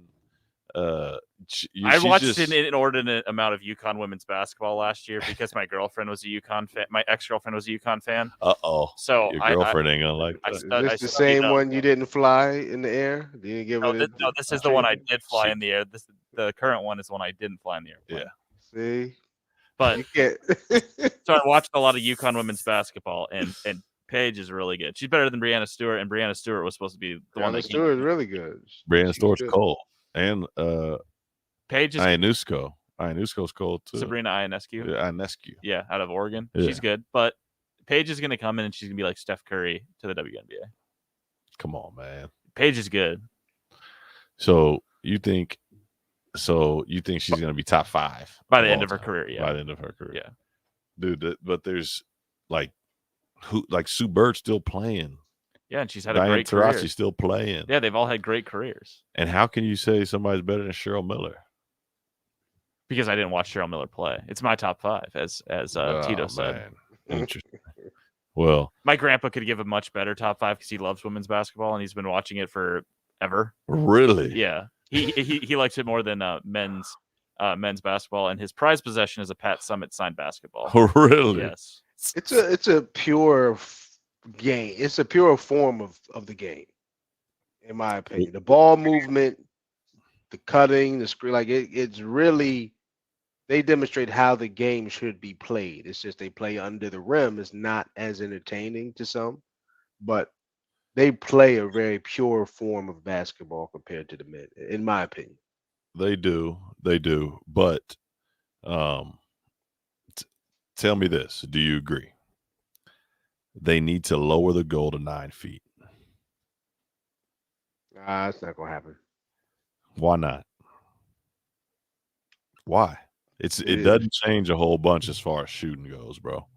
[SPEAKER 8] I
[SPEAKER 7] she's
[SPEAKER 8] watched
[SPEAKER 7] just,
[SPEAKER 8] an inordinate amount of UConn women's basketball last year because my girlfriend was a UConn fan. My ex-girlfriend was a UConn fan.
[SPEAKER 7] So your
[SPEAKER 8] I-
[SPEAKER 7] girlfriend ain't gonna like that.
[SPEAKER 6] Is this the same one you didn't fly in the air? Did you give it?
[SPEAKER 8] No, this is the one I did fly in the air. The current one is the one I didn't fly in the airplane.
[SPEAKER 7] Yeah.
[SPEAKER 6] See,
[SPEAKER 8] But
[SPEAKER 6] you can't.
[SPEAKER 8] so I watched a lot of UConn women's basketball, and Paige is really good. She's better than Brianna Stewart, and Brianna Stewart was supposed to be the one that
[SPEAKER 6] Stewart is really good.
[SPEAKER 7] Brandon
[SPEAKER 6] She's
[SPEAKER 7] Stewart's
[SPEAKER 6] good.
[SPEAKER 7] cold. And
[SPEAKER 8] Paige is
[SPEAKER 7] Ionesco. Ionesco's cold too.
[SPEAKER 8] Sabrina Ionescu.
[SPEAKER 7] Yeah, Ionescu.
[SPEAKER 8] Yeah, out of Oregon.
[SPEAKER 7] Yeah.
[SPEAKER 8] She's good. But Paige is going to come in and she's going to be like Steph Curry to the WNBA.
[SPEAKER 7] Come on, man.
[SPEAKER 8] Paige is good.
[SPEAKER 7] So you think she's gonna be top 5
[SPEAKER 8] By the
[SPEAKER 7] of
[SPEAKER 8] end
[SPEAKER 7] all
[SPEAKER 8] of her
[SPEAKER 7] time?
[SPEAKER 8] career, yeah.
[SPEAKER 7] By the end of her career.
[SPEAKER 8] Yeah.
[SPEAKER 7] Dude, but there's like Sue Bird's still playing.
[SPEAKER 8] Yeah, and she's had a
[SPEAKER 7] Diane
[SPEAKER 8] great career.
[SPEAKER 7] Taurasi's still playing.
[SPEAKER 8] Yeah, they've all had great careers.
[SPEAKER 7] And how can you say somebody's better than Cheryl Miller?
[SPEAKER 8] Because I didn't watch Cheryl Miller play. It's my top 5, as Tito said.
[SPEAKER 7] Man. Interesting. Well,
[SPEAKER 8] my grandpa could give a much better top 5 because he loves women's basketball and he's been watching it forever.
[SPEAKER 7] Really?
[SPEAKER 8] Yeah. He likes it more than men's basketball, and his prized possession is a Pat Summitt signed basketball.
[SPEAKER 7] Oh, really?
[SPEAKER 8] Yes.
[SPEAKER 6] It's a pure game. It's a pure form of the game, in my opinion. The ball movement, the cutting, the screen, like it's really, they demonstrate how the game should be played. It's just they play under the rim. It's not as entertaining to some, but they play a very pure form of basketball compared to the men, in my opinion.
[SPEAKER 7] They do. But tell me this. Do you agree? They need to lower the goal to 9 feet.
[SPEAKER 6] It's not gonna happen.
[SPEAKER 7] Why not? Why? It doesn't change a whole bunch as far as shooting goes, bro.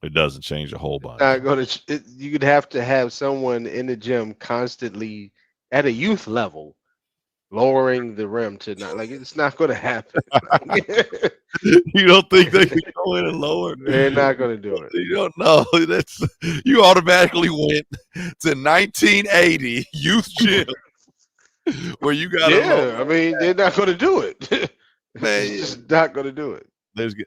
[SPEAKER 7] It doesn't change a whole bunch.
[SPEAKER 6] Not gonna. You could have to have someone in the gym constantly at a youth level lowering the rim to not, like, it's not going to happen.
[SPEAKER 7] You don't think they can go in and lower?
[SPEAKER 6] They're not going to do it.
[SPEAKER 7] You don't know. That's, you automatically went to 1980 youth gym where you got.
[SPEAKER 6] Yeah, I mean, they're not going to do it.
[SPEAKER 7] Man,
[SPEAKER 6] it's just not going to do it.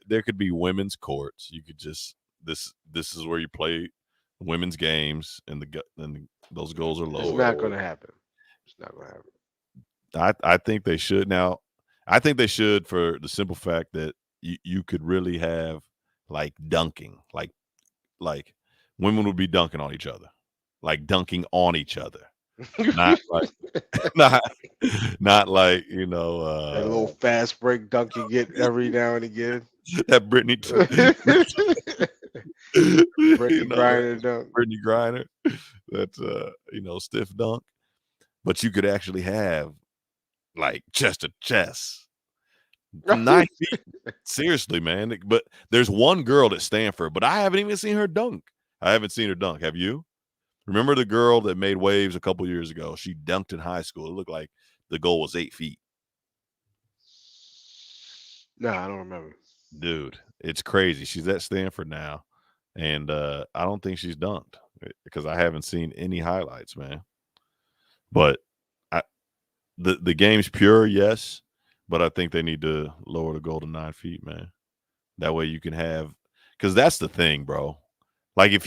[SPEAKER 7] There could be women's courts. You could just this is where you play women's games, and those goals are lower.
[SPEAKER 6] It's not going to happen. It's not going to happen.
[SPEAKER 7] I think they should. Now, I think they should for the simple fact that you could really have like dunking, like women would be dunking on each other, like dunking on each other, not like not like, you know,
[SPEAKER 6] that little fast break dunk you get every now and again.
[SPEAKER 7] That Brittany
[SPEAKER 6] Griner dunk.
[SPEAKER 7] Brittany Griner, that's stiff dunk, but you could actually have like chest to chest. 9 feet. Seriously, man. But there's one girl at Stanford, but I haven't even seen her dunk. I haven't seen her dunk. Have you? Remember the girl that made waves a couple years ago? She dunked in high school. It looked like the goal was 8 feet.
[SPEAKER 6] No, I don't remember.
[SPEAKER 7] Dude, it's crazy. She's at Stanford now, and I don't think she's dunked because I haven't seen any highlights, man. But the game's pure, yes, but I think they need to lower the goal to 9 feet, man. That way you can have, because that's the thing, bro. Like if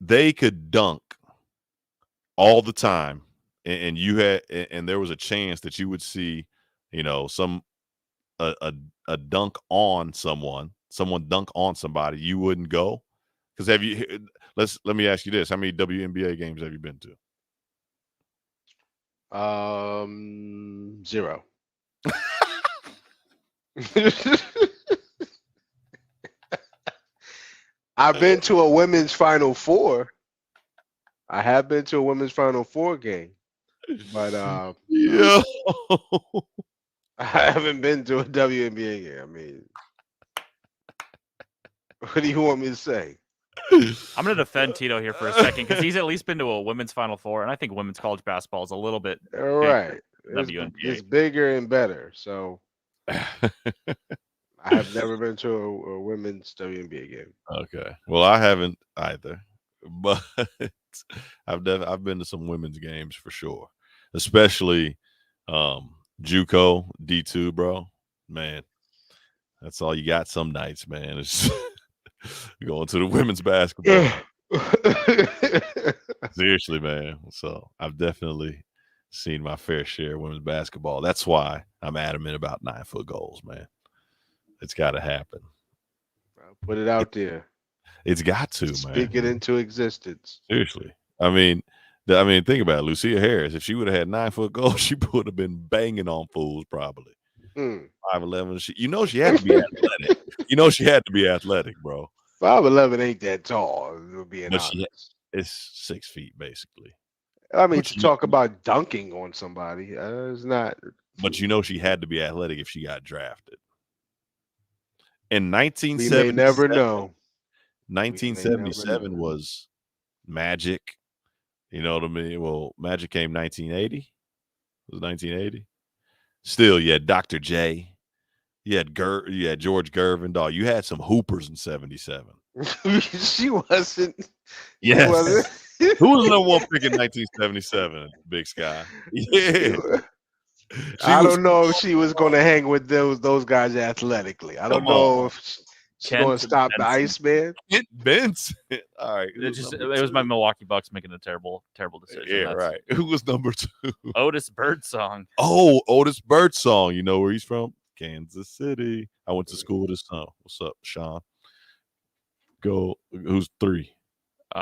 [SPEAKER 7] they could dunk all the time, and you had, and there was a chance that you would see, a dunk on someone dunk on somebody, you wouldn't go. Because let me ask you this: how many WNBA games have you been to?
[SPEAKER 6] 0. I've been to a women's Final Four. I have been to a women's Final Four game, but
[SPEAKER 7] Yo.
[SPEAKER 6] I haven't been to a WNBA game. I mean, what do you want me to say?
[SPEAKER 8] I'm going to defend Tito here for a second because he's at least been to a women's Final Four, and I think women's college basketball is a little bit
[SPEAKER 6] All right,
[SPEAKER 8] WNBA.
[SPEAKER 6] it's bigger and better. So I have never been to a women's WNBA game.
[SPEAKER 7] Okay, well, I haven't either, but I've been to some women's games for sure, especially JUCO D2, bro. Man, that's all you got some nights, man. It's going to the women's basketball. Seriously, man. So I've definitely seen my fair share of women's basketball. That's why I'm adamant about 9-foot goals, man. It's got to happen.
[SPEAKER 6] I'll put it out there.
[SPEAKER 7] It's got to, man.
[SPEAKER 6] Speak it into existence.
[SPEAKER 7] Seriously. I mean, think about it. Lucia Harris, if she would have had 9-foot goals, she would have been banging on fools probably. 5'11". She had to be athletic. She had to be athletic, bro.
[SPEAKER 6] 5'11" ain't that tall.
[SPEAKER 7] It's 6 feet basically.
[SPEAKER 6] I mean, to talk about dunking on somebody, it's not.
[SPEAKER 7] But she had to be athletic if she got drafted. In
[SPEAKER 6] We
[SPEAKER 7] 1977,
[SPEAKER 6] may never know.
[SPEAKER 7] 1977 was Magic. You know what I mean? Well, Magic came 1980. It was 1980. Still, you had Dr. J. You had George Gervin. Dog, you had some hoopers in 77.
[SPEAKER 6] She wasn't.
[SPEAKER 7] Yes.
[SPEAKER 6] She wasn't.
[SPEAKER 7] Who was the number one pick in 1977? Big Sky. Yeah.
[SPEAKER 6] I don't know if she was going to hang with those guys athletically. I don't know if she's going to stop the Iceman.
[SPEAKER 7] Benson. All right.
[SPEAKER 8] It was my Milwaukee Bucks making a terrible decision.
[SPEAKER 7] Yeah, right. Who was number 2?
[SPEAKER 8] Otis Birdsong.
[SPEAKER 7] Oh, Otis Birdsong. You know where he's from? Kansas City. I went to school with his son. What's up, Sean? Go. Who's 3?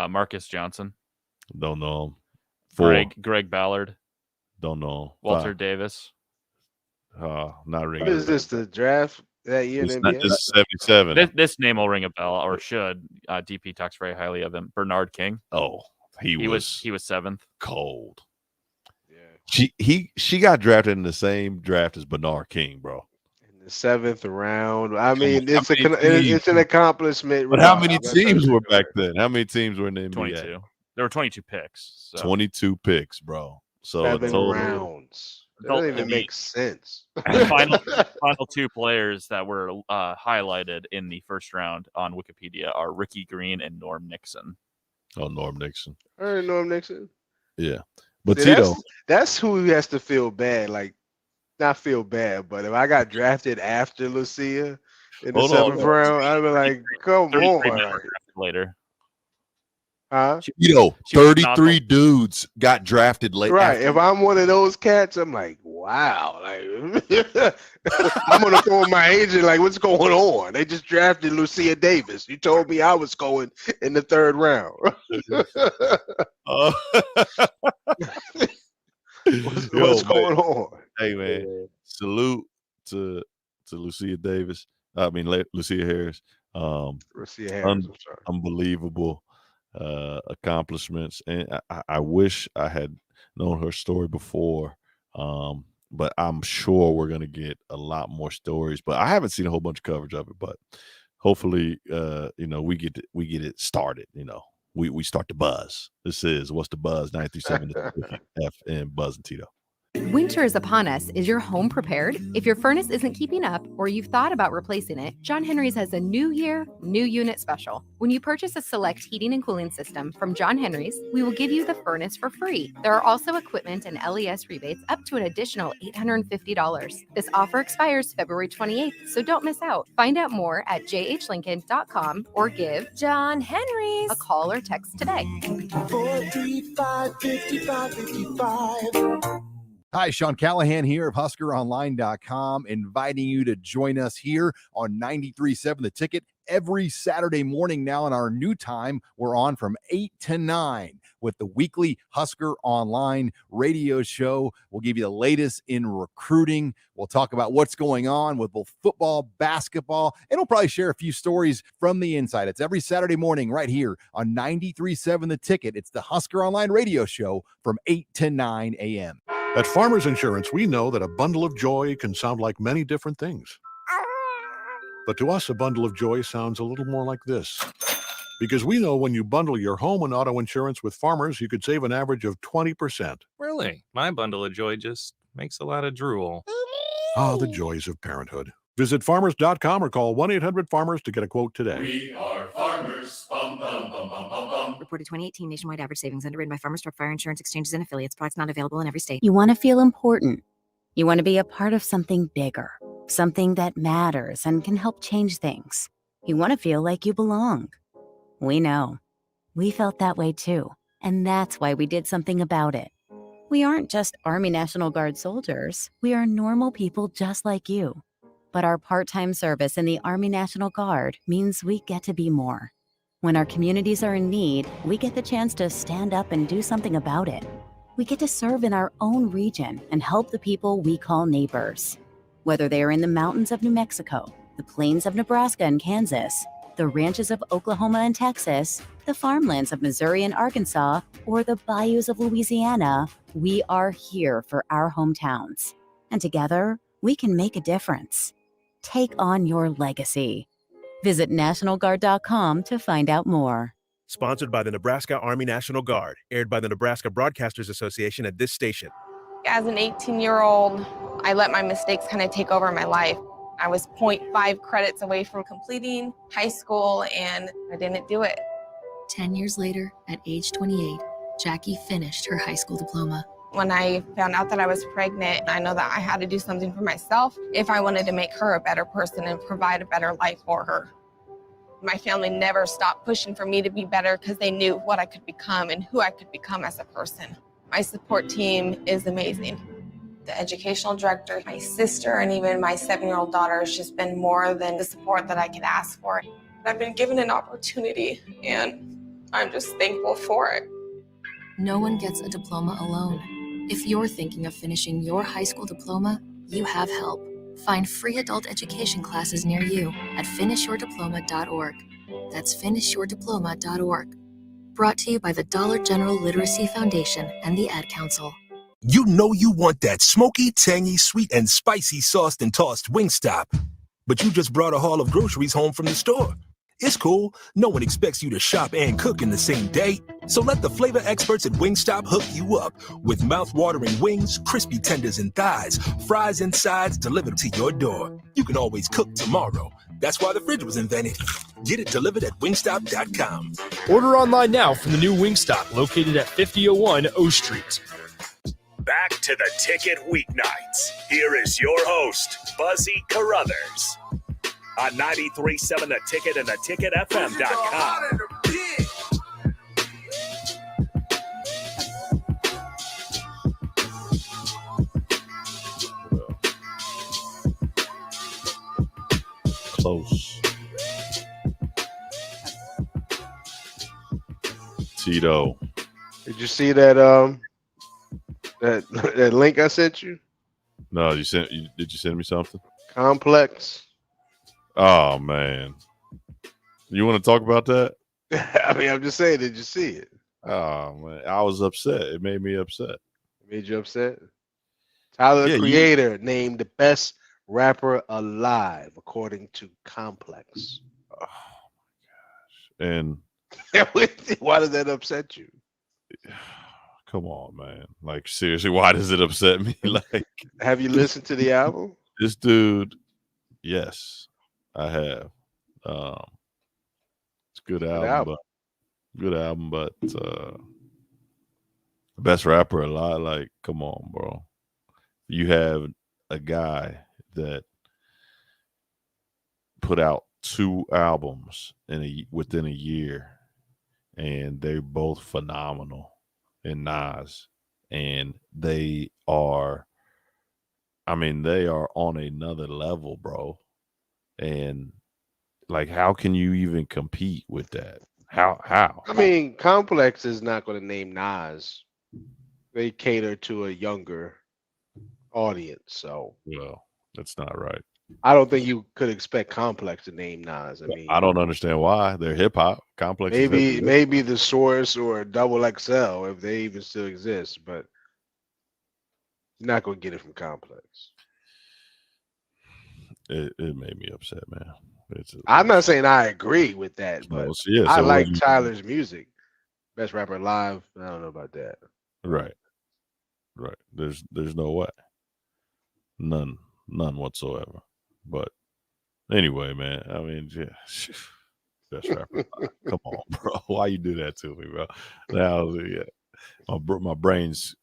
[SPEAKER 8] Marcus Johnson.
[SPEAKER 7] Don't know him. 4.
[SPEAKER 8] Greg Ballard.
[SPEAKER 7] Don't know.
[SPEAKER 8] Walter
[SPEAKER 7] 5.
[SPEAKER 8] Davis.
[SPEAKER 7] Not ringing.
[SPEAKER 6] What is this, the draft that year?
[SPEAKER 7] This is 77.
[SPEAKER 8] This name will ring a bell, or should. DP talks very highly of him. Bernard King.
[SPEAKER 7] Oh, he was
[SPEAKER 8] 7th.
[SPEAKER 7] Cold. Yeah. She got drafted in the same draft as Bernard King, bro.
[SPEAKER 6] In the 7th round. I mean, it's an accomplishment.
[SPEAKER 7] But how many teams were back then? How many teams were in the NBA?
[SPEAKER 8] 22. There were 22 picks. So.
[SPEAKER 7] 22 picks, bro. So
[SPEAKER 6] 7 rounds. That doesn't even make sense.
[SPEAKER 8] The final 2 players that were highlighted in the first round on Wikipedia are Ricky Green and Norm Nixon.
[SPEAKER 7] Oh, Norm Nixon.
[SPEAKER 6] I heard Norm Nixon.
[SPEAKER 7] Yeah. But
[SPEAKER 6] See,
[SPEAKER 7] Tito.
[SPEAKER 6] That's who has to feel bad. Like, not feel bad, but if I got drafted after Lucia in the 7th round, I'd be like, come on.
[SPEAKER 8] Later.
[SPEAKER 6] Huh?
[SPEAKER 7] 33 dudes got drafted late.
[SPEAKER 6] Right. If I'm one of those cats, I'm like, wow. Like, I'm on the phone with my agent, like, what's going on? They just drafted Lucia Davis. You told me I was going in the 3rd round. What's going on?
[SPEAKER 7] Hey, man. Salute to Lucia Davis. I mean, Lucia Harris.
[SPEAKER 6] Lucia Harris.
[SPEAKER 7] Unbelievable accomplishments, and I wish I had known her story before, but I'm sure we're gonna get a lot more stories. But I haven't seen a whole bunch of coverage of it. But hopefully, we get it started. We start the buzz. This is What's the Buzz 93.7 FM Buzz and Tito.
[SPEAKER 18] Winter is upon us. Is your home prepared? If your furnace isn't keeping up or you've thought about replacing it, John Henry's has a new year, new unit special. When you purchase a select heating and cooling system from John Henry's, we will give you the furnace for free. There are also equipment and LES rebates up to an additional $850. This offer expires February 28th, so don't miss out. Find out more at jhlincoln.com or give John Henry's a call or text today.
[SPEAKER 19] 435-5555. Hi, Sean Callahan here of HuskerOnline.com, inviting you to join us here on 93.7 The Ticket every Saturday morning now in our new time. We're on from 8 to 9. with the weekly Husker Online radio show. We'll give you the latest in recruiting. We'll talk about what's going on with both football, basketball, and we'll probably share a few stories from the inside. It's every Saturday morning right here on 93.7 The Ticket. It's the Husker Online radio show from 8 to 9 a.m.
[SPEAKER 20] At Farmers Insurance, we know that a bundle of joy can sound like many different things. But to us, a bundle of joy sounds a little more like this. Because we know when you bundle your home and auto insurance with Farmers, you could save an average of 20%.
[SPEAKER 21] Really? My bundle of joy just makes a lot of drool.
[SPEAKER 20] Ah, the joys of parenthood. Visit farmers.com or call 1-800-FARMERS to get a quote today.
[SPEAKER 3] We are farmers. Bum, bum, bum, bum, bum, bum.
[SPEAKER 22] Reported 2018 nationwide average savings underwritten by Farmers Truck Fire Insurance Exchanges and Affiliates. Products not available in every state.
[SPEAKER 23] You want to feel important. You want to be a part of something bigger, something that matters and can help change things. You want to feel like you belong. We know. We felt that way too. And that's why we did something about it. We aren't just Army National Guard soldiers. We are normal people just like you. But our part-time service in the Army National Guard means we get to be more. When our communities are in need, we get the chance to stand up and do something about it. We get to serve in our own region and help the people we call neighbors. Whether they are in the mountains of New Mexico, the plains of Nebraska and Kansas, the ranches of Oklahoma and Texas, the farmlands of Missouri and Arkansas, or the bayous of Louisiana, we are here for our hometowns. And together, we can make a difference. Take on your legacy. Visit NationalGuard.com to find out more.
[SPEAKER 24] Sponsored by the Nebraska Army National Guard. Aired by the Nebraska Broadcasters Association at this station.
[SPEAKER 25] As an 18-year-old, I let my mistakes kind of take over my life. I was 0.5 credits away from completing high school, and I didn't do it.
[SPEAKER 26] 10 years later, at age 28, Jackie finished her high school diploma.
[SPEAKER 25] When I found out that I was pregnant, I know that I had to do something for myself if I wanted to make her a better person and provide a better life for her. My family never stopped pushing for me to be better because they knew what I could become and who I could become as a person. My support team is amazing. The educational director, my sister, and even my 7-year-old daughter has just been more than the support that I could ask for. I've been given an opportunity, and I'm just thankful for it.
[SPEAKER 26] No one gets a diploma alone. If you're thinking of finishing your high school diploma, you have help. Find free adult education classes near you at finishyourdiploma.org. That's finishyourdiploma.org. Brought to you by the Dollar General Literacy Foundation and the Ad Council.
[SPEAKER 27] You know you want that smoky, tangy, sweet, and spicy sauced and tossed Wingstop. But you just brought a haul of groceries home from the store. It's cool. No one expects you to shop and cook in the same day. So let the flavor experts at Wingstop hook you up with mouth-watering wings, crispy tenders and thighs, fries and sides delivered to your door. You can always cook tomorrow. That's why the fridge was invented. Get it delivered at wingstop.com.
[SPEAKER 28] Order online now from the new Wingstop located at 5001 O Street.
[SPEAKER 2] Back to the Ticket Weeknights. Here is your host, Buzzy Carruthers. On 93.7 The Ticket and theticketfm.com.
[SPEAKER 7] Close. Tito.
[SPEAKER 6] Did you see that that link I sent you?
[SPEAKER 7] No, did you send me something?
[SPEAKER 6] Complex.
[SPEAKER 7] Oh man. You want to talk about that?
[SPEAKER 6] I mean, I'm just saying, did you see it?
[SPEAKER 7] Oh man, I was upset. It made me upset.
[SPEAKER 6] It made you upset? Tyler, the Creator, named the best rapper alive, according to Complex.
[SPEAKER 7] Oh my gosh. And
[SPEAKER 6] why does that upset you?
[SPEAKER 7] Come on, man. Like, seriously, why does it upset me? Like,
[SPEAKER 6] have you listened to the album?
[SPEAKER 7] This dude, yes, I have. It's a good album, but best rapper alive. Like, come on, bro. You have a guy that put out 2 albums within a year, and they're both phenomenal. And Nas, and they are on another level, bro. And like, how can you even compete with that? How?
[SPEAKER 6] I mean, Complex is not going to name Nas. They cater to a younger audience, so
[SPEAKER 7] Well, that's not right.
[SPEAKER 6] I don't think you could expect Complex to name Nas. I mean,
[SPEAKER 7] I don't understand why. They're hip hop. Complex is hip-hop.
[SPEAKER 6] maybe the Source or Double XL if they even still exist, but you're not going to get it from Complex.
[SPEAKER 7] It made me upset, man.
[SPEAKER 6] I'm not saying I agree with that, but I
[SPEAKER 7] so
[SPEAKER 6] like
[SPEAKER 7] what you-
[SPEAKER 6] Tyler's music. Best rapper alive. I don't know about that.
[SPEAKER 7] Right. There's no way. None whatsoever. But anyway, man, I mean, yeah, best rapper alive. Come on, bro. Why you do that to me, bro? Now, yeah, my brain's.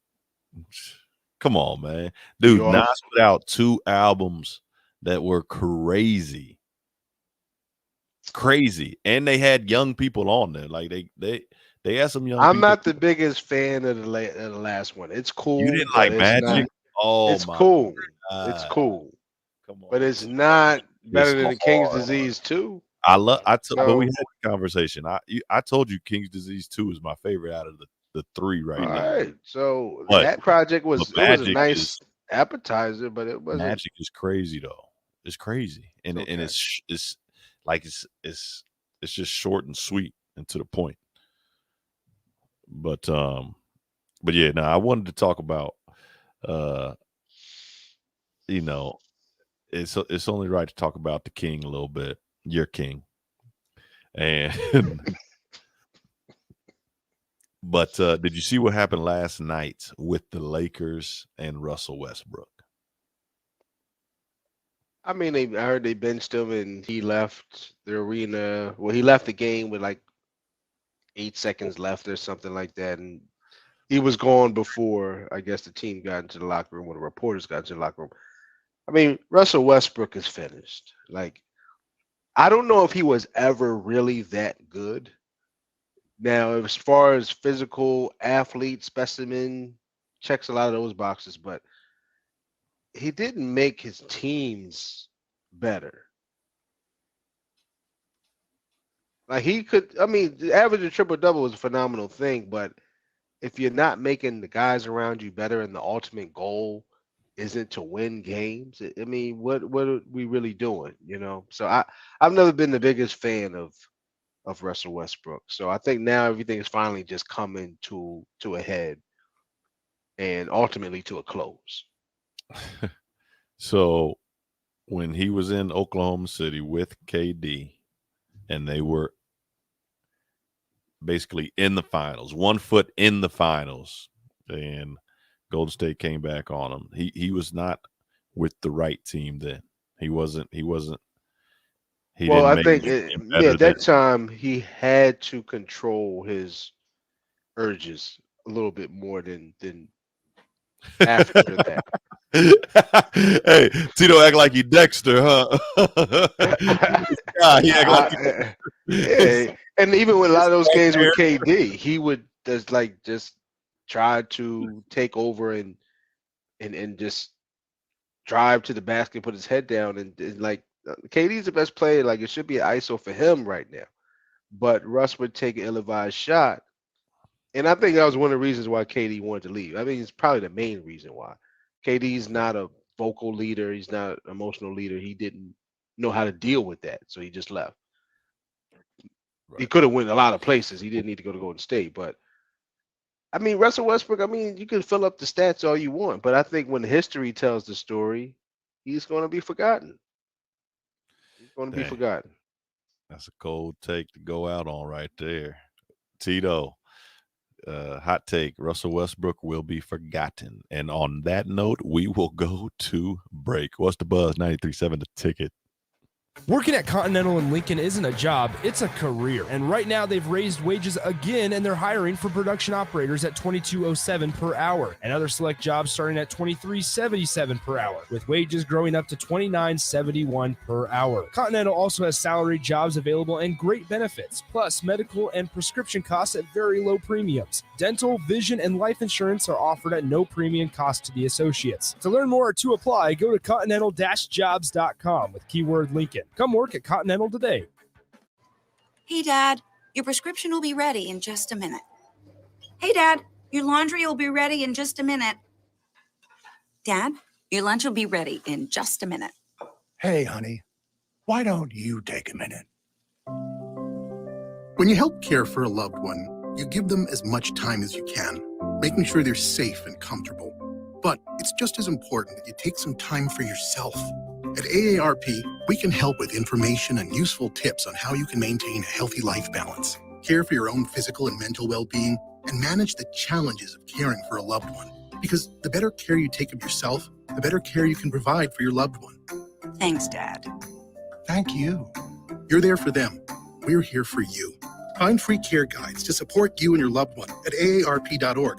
[SPEAKER 7] Come on, man, dude.
[SPEAKER 6] You
[SPEAKER 7] Nas
[SPEAKER 6] off?
[SPEAKER 7] put out 2 albums that were crazy, and they had young people on there. Like they had some young.
[SPEAKER 6] I'm
[SPEAKER 7] people.
[SPEAKER 6] not the biggest fan of the last one. It's cool.
[SPEAKER 7] You didn't
[SPEAKER 6] but
[SPEAKER 7] like
[SPEAKER 6] it's
[SPEAKER 7] Magic?
[SPEAKER 6] not-
[SPEAKER 7] Oh,
[SPEAKER 6] it's
[SPEAKER 7] my
[SPEAKER 6] cool.
[SPEAKER 7] God.
[SPEAKER 6] It's cool.
[SPEAKER 7] Come on,
[SPEAKER 6] but it's not better than the King's
[SPEAKER 7] hard.
[SPEAKER 6] Disease 2.
[SPEAKER 7] But we
[SPEAKER 6] So-
[SPEAKER 7] had the conversation. I told you King's Disease 2 is my favorite out of the 3 right
[SPEAKER 6] All
[SPEAKER 7] now.
[SPEAKER 6] right. So
[SPEAKER 7] But-
[SPEAKER 6] that project
[SPEAKER 7] but
[SPEAKER 6] was a
[SPEAKER 7] Magic
[SPEAKER 6] nice
[SPEAKER 7] is-
[SPEAKER 6] appetizer, but it wasn't.
[SPEAKER 7] Magic is crazy though. It's crazy, and it's like it's just short and sweet and to the point. But yeah. Now I wanted to talk about it's only right to talk about the king a little bit. Your king, and but did you see what happened last night with the Lakers and Russell Westbrook?
[SPEAKER 6] I mean, I heard they benched him and he left the arena. Well, he left the game with like 8 seconds left or something like that. And he was gone before, I guess, the team got into the locker room, or the reporters got into the locker room. I mean, Russell Westbrook is finished. Like, I don't know if he was ever really that good. Now, as far as physical athlete specimen, checks a lot of those boxes, but he didn't make his teams better. Like he could, I mean, the average of triple-double is a phenomenal thing, but if you're not making the guys around you better and the ultimate goal isn't to win games, I mean, what are we really doing, you know? So I've never been the biggest fan of Russell Westbrook. So I think now everything is finally just coming to a head and ultimately to a close.
[SPEAKER 7] So when he was in Oklahoma City with KD and they were basically in the finals, 1 foot in the finals, and Golden State came back on him. He was not with the right team then. He wasn't.
[SPEAKER 6] Well, I think at that time he had to control his urges a little bit more than after that.
[SPEAKER 7] Hey, Tito act like he Dexter, huh? He act like
[SPEAKER 6] yeah, and even with a lot of those games with KD, he would just try to take over and just drive to the basket, put his head down, and like KD's the best player. Like it should be an ISO for him right now, but Russ would take an ill-advised shot, and I think that was one of the reasons why KD wanted to leave. I mean, it's probably the main reason why. KD's not a vocal leader. He's not an emotional leader. He didn't know how to deal with that, so he just left. Right. He could have went a lot of places. He didn't need to go to Golden State, but I mean, Russell Westbrook, I mean, you can fill up the stats all you want, but I think when history tells the story, he's going to be forgotten. He's going to be forgotten.
[SPEAKER 7] That's a cold take to go out on right there. Tito, hot take, Russell Westbrook will be forgotten. And on that note, we will go to break. What's the buzz? 93.7 The Ticket.
[SPEAKER 28] Working at Continental in Lincoln isn't a job, it's a career. And right now they've raised wages again and they're hiring for production operators at $22.07 per hour and other select jobs starting at $23.77 per hour, with wages growing up to $29.71 per hour. Continental also has salaried jobs available and great benefits, plus medical and prescription costs at very low premiums. Dental, vision, and life insurance are offered at no premium cost to the associates. To learn more or to apply, go to continental-jobs.com with keyword Lincoln. Come work at Continental today.
[SPEAKER 1] Hey, Dad, Your prescription will be ready in just a minute. Hey, Dad, your laundry will be ready in just a minute. Dad, your lunch will be ready in just a minute.
[SPEAKER 4] Hey, honey, why don't you take a minute?
[SPEAKER 10] When you help care for a loved one, you give them as much time as you can, making sure they're safe and comfortable. But it's just as important that you take some time for yourself. At AARP, we can help with information and useful tips on how you can maintain a healthy life balance, care for your own physical and mental well-being, and manage the challenges of caring for a loved one. Because the better care you take of yourself, the better care you can provide for your loved one.
[SPEAKER 1] Thanks, Dad.
[SPEAKER 10] Thank you. You're there for them. We're here for you. Find free care guides to support you and your loved one at aarp.org